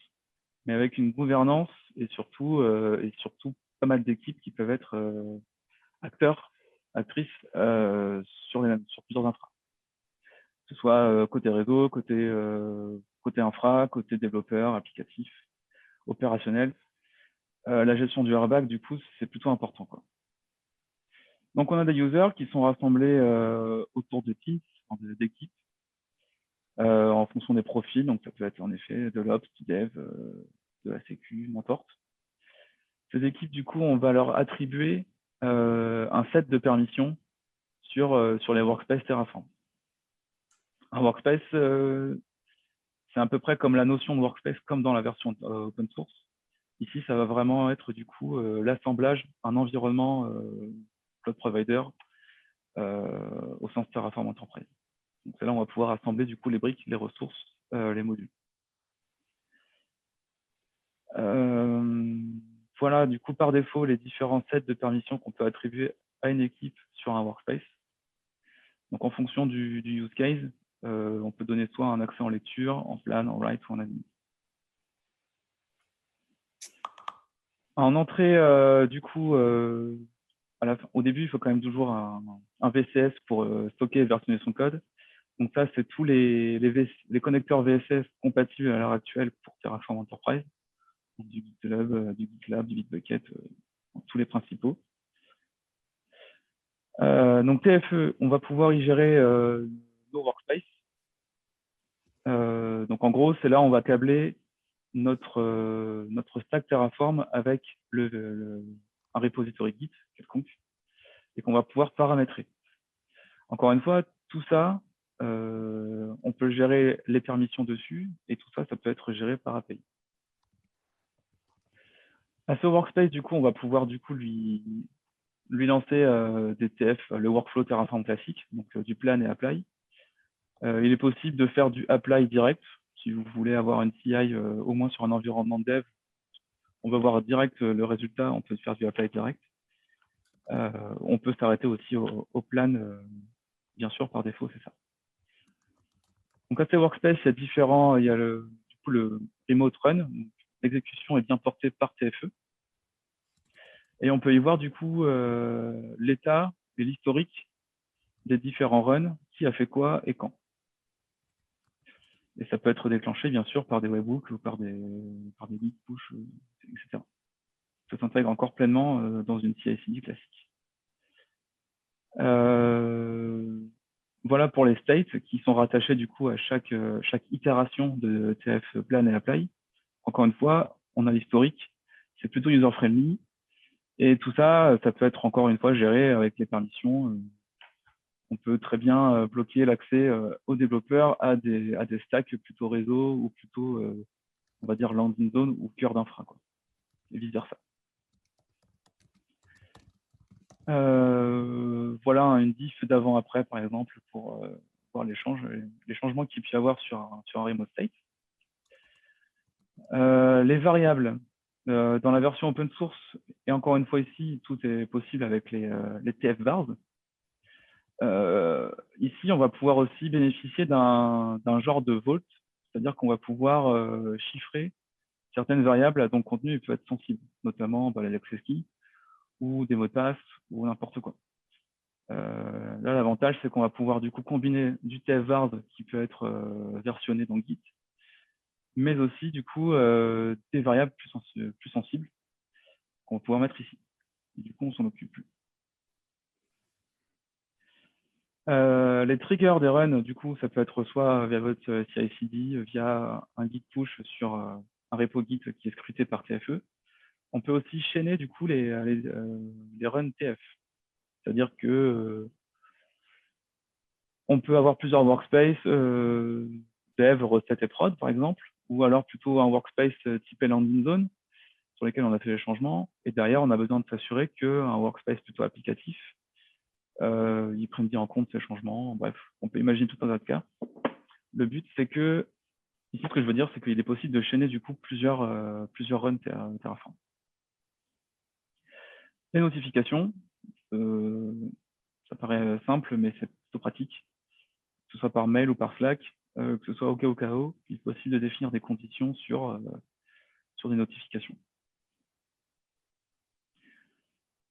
mais avec une gouvernance et surtout pas mal d'équipes qui peuvent être acteurs, actrices sur plusieurs infras. Que ce soit côté réseau, côté infra, côté développeur, applicatif, opérationnel. La gestion du airbag, du coup, c'est plutôt important, quoi. Donc, on a des users qui sont rassemblés autour de teams, d'équipes, en fonction des profils. Donc, ça peut être en effet de l'Ops, du Dev, de la Sécu, n'importe. Ces équipes, du coup, on va leur attribuer un set de permissions sur les workspaces Terraform. Un workspace, c'est à peu près comme la notion de workspace, comme dans la version open source. Ici, ça va vraiment être du coup l'assemblage, un environnement cloud provider au sens Terraform Enterprise. Donc c'est là où on va pouvoir assembler du coup les briques, les ressources, les modules. Voilà, du coup, par défaut, les différents sets de permissions qu'on peut attribuer à une équipe sur un workspace. Donc, en fonction du use case, on peut donner soit un accès en lecture, en plan, en write ou en admin. En entrée, du coup, au début, il faut quand même toujours un VCS pour stocker et versionner son code. Donc ça, c'est tous les connecteurs VSS compatibles à l'heure actuelle pour Terraform Enterprise. Donc, du GitLab, du Bitbucket, tous les principaux. Donc TFE, on va pouvoir y gérer nos workspaces. Donc en gros, c'est là où on va câbler notre stack Terraform avec un repository Git quelconque et qu'on va pouvoir paramétrer. Encore une fois, tout ça, on peut gérer les permissions dessus et tout ça, ça peut être géré par API. À ce workspace, du coup, on va pouvoir du coup lui lancer des TF, le workflow Terraform classique, donc du plan et apply. Il est possible de faire du apply direct, si vous voulez avoir une CI au moins sur un environnement de dev. On va voir direct le résultat, on peut faire du apply direct. On peut s'arrêter aussi au plan, bien sûr, par défaut, c'est ça. Donc à ces workspace, il y a différents, il y a du coup le remote run, l'exécution est bien portée par TFE. Et on peut y voir du coup l'état et l'historique des différents runs, qui a fait quoi et quand. Et ça peut être déclenché, bien sûr, par des webhooks ou par des git push, etc. Ça s'intègre encore pleinement dans une CI/CD classique. Voilà pour les states qui sont rattachés du coup à chaque itération de TF plan et apply. Encore une fois, on a l'historique, c'est plutôt user-friendly. Et tout ça, ça peut être encore une fois géré avec les permissions. On peut très bien bloquer l'accès aux développeurs à des stacks plutôt réseau ou plutôt, on va dire, landing zone ou cœur d'infra, quoi. Et vice versa. Voilà une diff d'avant-après, par exemple, pour voir les changements qu'il peut y avoir sur un remote state. Les variables. Dans la version open source, et encore une fois ici, tout est possible avec les TF vars. Ici, on va pouvoir aussi bénéficier d'un genre de vault, c'est-à-dire qu'on va pouvoir chiffrer certaines variables dont le contenu peut être sensible, notamment les access keys ou des mots de passe ou n'importe quoi. Là, l'avantage, c'est qu'on va pouvoir du coup combiner du TF vars qui peut être versionné dans Git, mais aussi du coup des variables plus sensibles qu'on va pouvoir mettre ici. Et du coup, on s'en occupe plus. Les triggers des runs, du coup, ça peut être soit via votre CI/CD, via un git push sur un repo Git qui est scruté par TFE. On peut aussi chaîner du coup les runs TF. C'est-à-dire que on peut avoir plusieurs workspaces, dev, recette et prod, par exemple, ou alors plutôt un workspace type landing zone, sur lesquels on a fait les changements. Et derrière, on a besoin de s'assurer qu'un workspace plutôt applicatif, ils prennent bien en compte ces changements. Bref, on peut imaginer tout un tas de cas. Le but, c'est que, ici, ce que je veux dire, c'est qu'il est possible de chaîner du coup plusieurs runs Terraform. Les notifications, ça paraît simple, mais c'est plutôt pratique, que ce soit par mail ou par Slack, que ce soit OKOKO, il est possible de définir des conditions sur des notifications.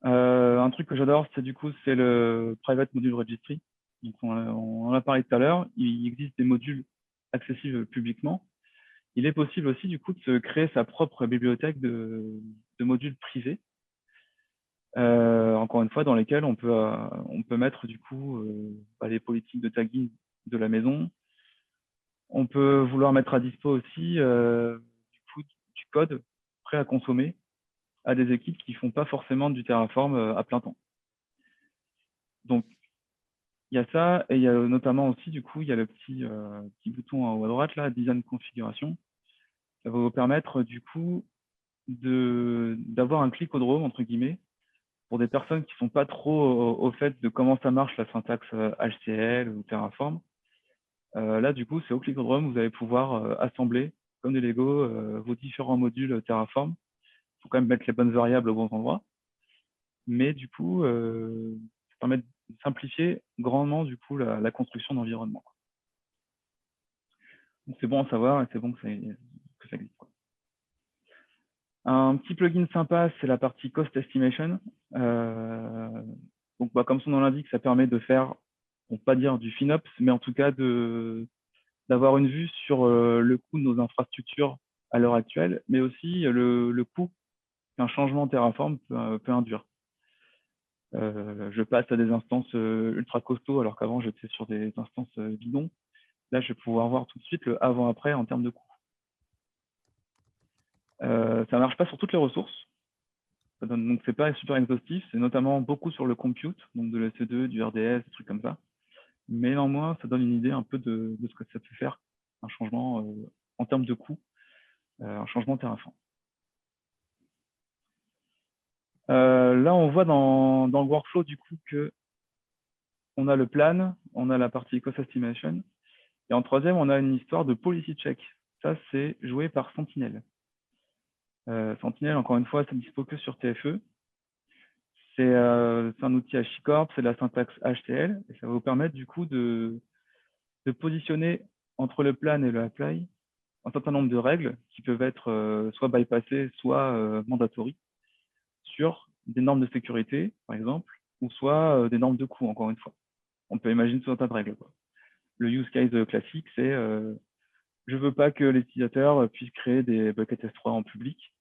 Un truc que j'adore, c'est du coup, c'est le Private Module Registry. Donc, on en a parlé tout à l'heure, il existe des modules accessibles publiquement. Il est possible aussi du coup de se créer sa propre bibliothèque de modules privés. Encore une fois, dans lesquels on peut mettre du coup les politiques de tagging de la maison. On peut vouloir mettre à dispo aussi du coup du code prêt à consommer à des équipes qui font pas forcément du Terraform à plein temps. Donc il y a ça, et il y a notamment aussi du coup il y a le petit bouton en haut à droite là, design configuration. Ça va vous permettre du coup d'avoir un clicodrome entre guillemets pour des personnes qui sont pas trop au fait de comment ça marche la syntaxe HCL ou Terraform. Là du coup c'est au clicodrome, vous allez pouvoir assembler comme des Lego vos différents modules Terraform. Il faut quand même mettre les bonnes variables au bon endroit, mais du coup ça permet de simplifier grandement du coup la construction d'environnement. Donc c'est bon à savoir et c'est bon que ça existe, quoi. Un petit plugin sympa, c'est la partie Cost Estimation. Donc, comme son nom l'indique, ça permet de faire, on ne peut pas dire du FinOps, mais en tout cas d'avoir une vue sur le coût de nos infrastructures à l'heure actuelle, mais aussi le coût qu'un changement Terraform peut induire. Je passe à des instances ultra costauds, alors qu'avant, j'étais sur des instances bidons. Là, je vais pouvoir voir tout de suite le avant-après en termes de coût. Ça ne marche pas sur toutes les ressources. Donc, ce n'est pas super exhaustif. C'est notamment beaucoup sur le compute, donc de l'EC2, du RDS, des trucs comme ça. Mais néanmoins, ça donne une idée un peu de ce que ça peut faire, un changement en termes de coût, un changement Terraform. Là, on voit dans le workflow du coup que on a le plan, on a la partie cost estimation, et en troisième, on a une histoire de policy check. Ça, c'est joué par Sentinel. Sentinel, encore une fois, ça ne dispose que sur TFE. C'est un outil HashiCorp, c'est de la syntaxe HCL, et ça va vous permettre du coup de positionner entre le plan et le apply un certain nombre de règles qui peuvent être soit bypassées, soit mandatory sur des normes de sécurité, par exemple, ou soit des normes de coût, encore une fois. On peut imaginer tout un tas de règles, quoi. Le use case classique, c'est je ne veux pas que les utilisateurs puissent créer des buckets S3 en public.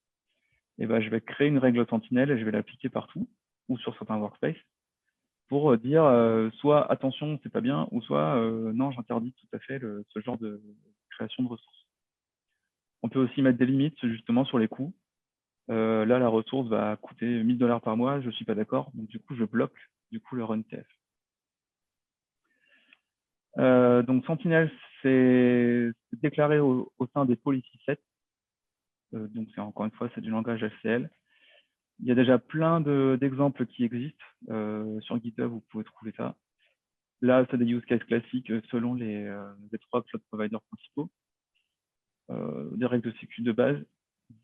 Et ben, je vais créer une règle Sentinel et je vais l'appliquer partout, ou sur certains workspaces, pour dire soit attention, c'est pas bien, ou soit non, j'interdis tout à fait ce genre de création de ressources. On peut aussi mettre des limites justement sur les coûts. Là, la ressource va coûter 1 000 $ par mois, je ne suis pas d'accord, donc du coup, je bloque le run TF. Donc Sentinel, c'est déclaré au sein des policy sets. Donc encore une fois, c'est du langage HCL. Il y a déjà plein d'exemples qui existent sur GitHub, vous pouvez trouver ça. Là, c'est des use cases classiques selon les 3 cloud providers principaux, des règles de sécu de base,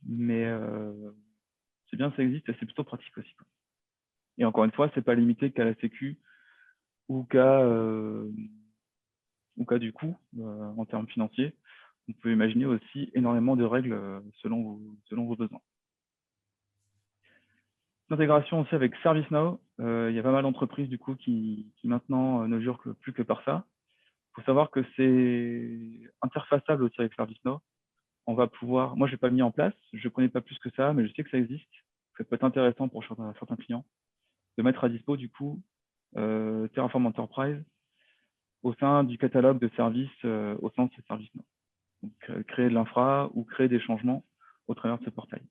mais c'est bien, ça existe et c'est plutôt pratique aussi, quoi. Et encore une fois, c'est pas limité qu'à la sécu ou qu'à du coût en termes financiers. On peut imaginer aussi énormément de règles selon vos besoins. L'intégration aussi avec ServiceNow, il y a pas mal d'entreprises du coup qui maintenant ne jurent plus que par ça. Il faut savoir que c'est interfaçable aussi avec ServiceNow. On va pouvoir, moi je l'ai pas mis en place, je connais pas plus que ça, mais je sais que ça existe. Ça peut être intéressant pour certains clients de mettre à dispo du coup Terraform Enterprise au sein du catalogue de services au sein de ces ServiceNow. Donc, créer de l'infra ou créer des changements au travers de ce portail.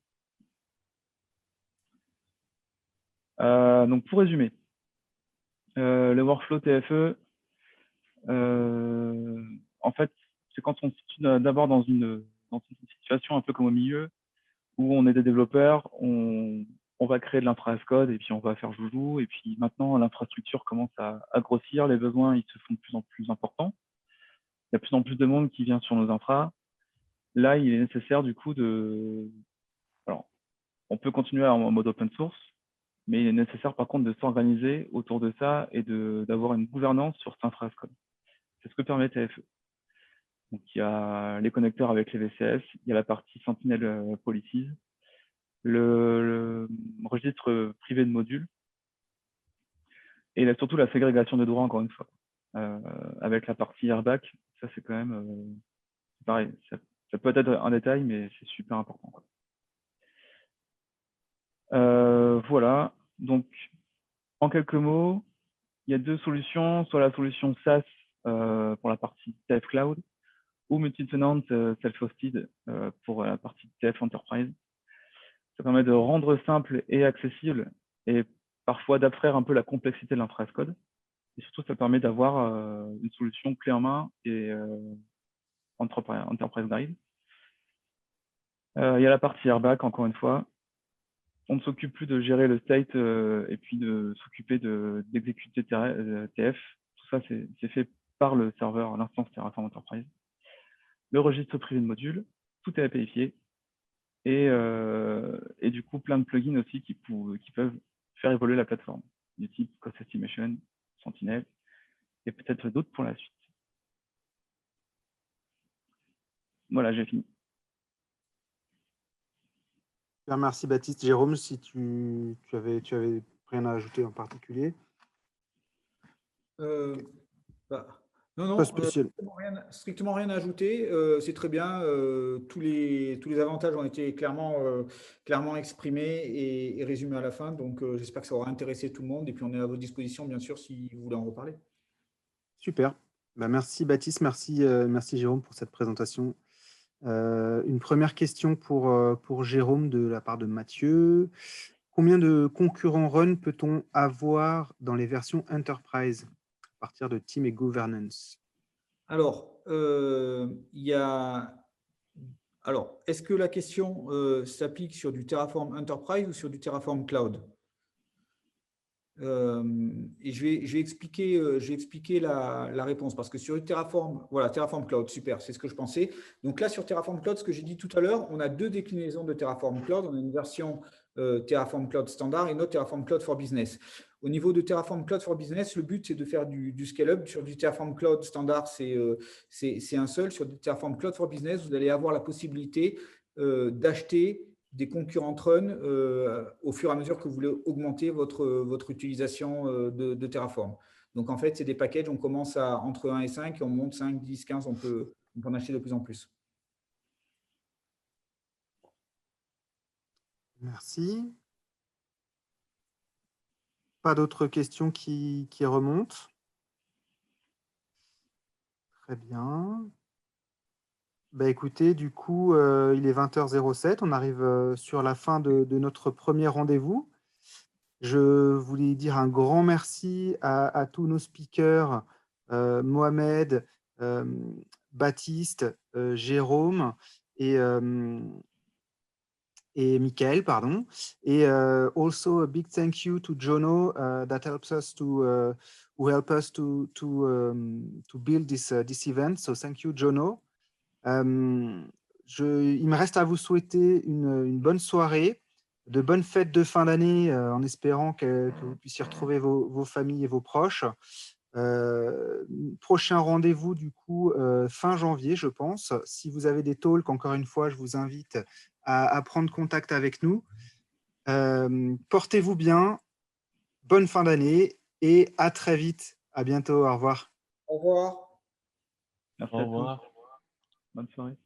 Donc pour résumer, le workflow TFE, en fait, c'est quand on se situe d'abord dans une situation un peu comme au milieu, où on est des développeurs, on va créer de l'infra as code et puis on va faire joujou. Et puis maintenant, l'infrastructure commence à grossir, les besoins ils se font de plus en plus importants. Il y a de plus en plus de monde qui vient sur nos infras. Là, il est nécessaire du coup alors, on peut continuer en mode open source, mais il est nécessaire par contre de s'organiser autour de ça et d'avoir une gouvernance sur cette infra as code. C'est ce que permet TFE. Donc, il y a les connecteurs avec les VCS, il y a la partie Sentinel Policies, le registre privé de modules, et là, surtout la ségrégation des droits, encore une fois. Avec la partie airbag, ça c'est quand même pareil, ça peut être un détail, mais c'est super important, quoi. Voilà, donc en quelques mots, il y a 2 solutions, soit la solution SaaS pour la partie TF Cloud, ou multi-tenant self-hosted pour la partie TF Enterprise. Ça permet de rendre simple et accessible et parfois d'abstraire un peu la complexité de l'infra as code. Et surtout, ça permet d'avoir une solution clé en main et enterprise grade. Il y a la partie airbag, encore une fois. On ne s'occupe plus de gérer le state et puis de s'occuper d'exécuter TF. Tout ça, c'est fait par le serveur, l'instance Terraform Enterprise. Le registre privé de modules, tout est APIfié. Et du coup, plein de plugins aussi qui peuvent faire évoluer la plateforme, du type Cost Estimation, Sentinel, et peut-être d'autres pour la suite. Voilà, j'ai fini. Super, merci Baptiste. Jérôme, si tu avais rien à ajouter en particulier. Non, Pas spécial. strictement rien à ajouter. C'est très bien. Tous les avantages ont été clairement exprimés et résumés à la fin. Donc, j'espère que ça aura intéressé tout le monde. Et puis, on est à votre disposition, bien sûr, si vous voulez en reparler. Super. Bah, merci Baptiste, merci Jérôme pour cette présentation. Une première question pour Jérôme de la part de Mathieu. Combien de concurrents Run peut-on avoir dans les versions Enterprise à partir de Team et Governance? Alors, est-ce que la question s'applique sur du Terraform Enterprise ou sur du Terraform Cloud? Et je vais expliquer la réponse parce que sur le Terraform, voilà, Terraform Cloud, super, c'est ce que je pensais. Donc là, sur Terraform Cloud, ce que j'ai dit tout à l'heure, on a deux déclinaisons de Terraform Cloud. On a une version Terraform Cloud standard et une autre Terraform Cloud for Business. Au niveau de Terraform Cloud for Business, le but, c'est de faire du scale-up. Sur du Terraform Cloud standard, c'est un seul. Sur du Terraform Cloud for Business, vous allez avoir la possibilité d'acheter des concurrents Run au fur et à mesure que vous voulez augmenter votre utilisation de Terraform. Donc, en fait, c'est des packages, on commence entre 1 et 5 et on monte 5, 10, 15, on peut en acheter de plus en plus. Merci. Pas d'autres questions qui remontent? Très bien. Bah, écoutez, du coup, il est 20h07. On arrive sur la fin de notre premier rendez-vous. Je voulais dire un grand merci à tous nos speakers, Mohamed, Baptiste, Jérôme et Michael, pardon. Et also a big thank you to Jono that helps us to who help us to build this event. So thank you, Jono. Il me reste à vous souhaiter une bonne soirée, de bonnes fêtes de fin d'année, en espérant que vous puissiez retrouver vos familles et vos proches. Prochain rendez-vous du coup fin janvier, je pense. Si vous avez des talks, encore une fois, je vous invite à prendre contact avec nous. Portez-vous bien, bonne fin d'année et à très vite. À bientôt, au revoir. Au revoir. Merci à tous. Bonne soirée.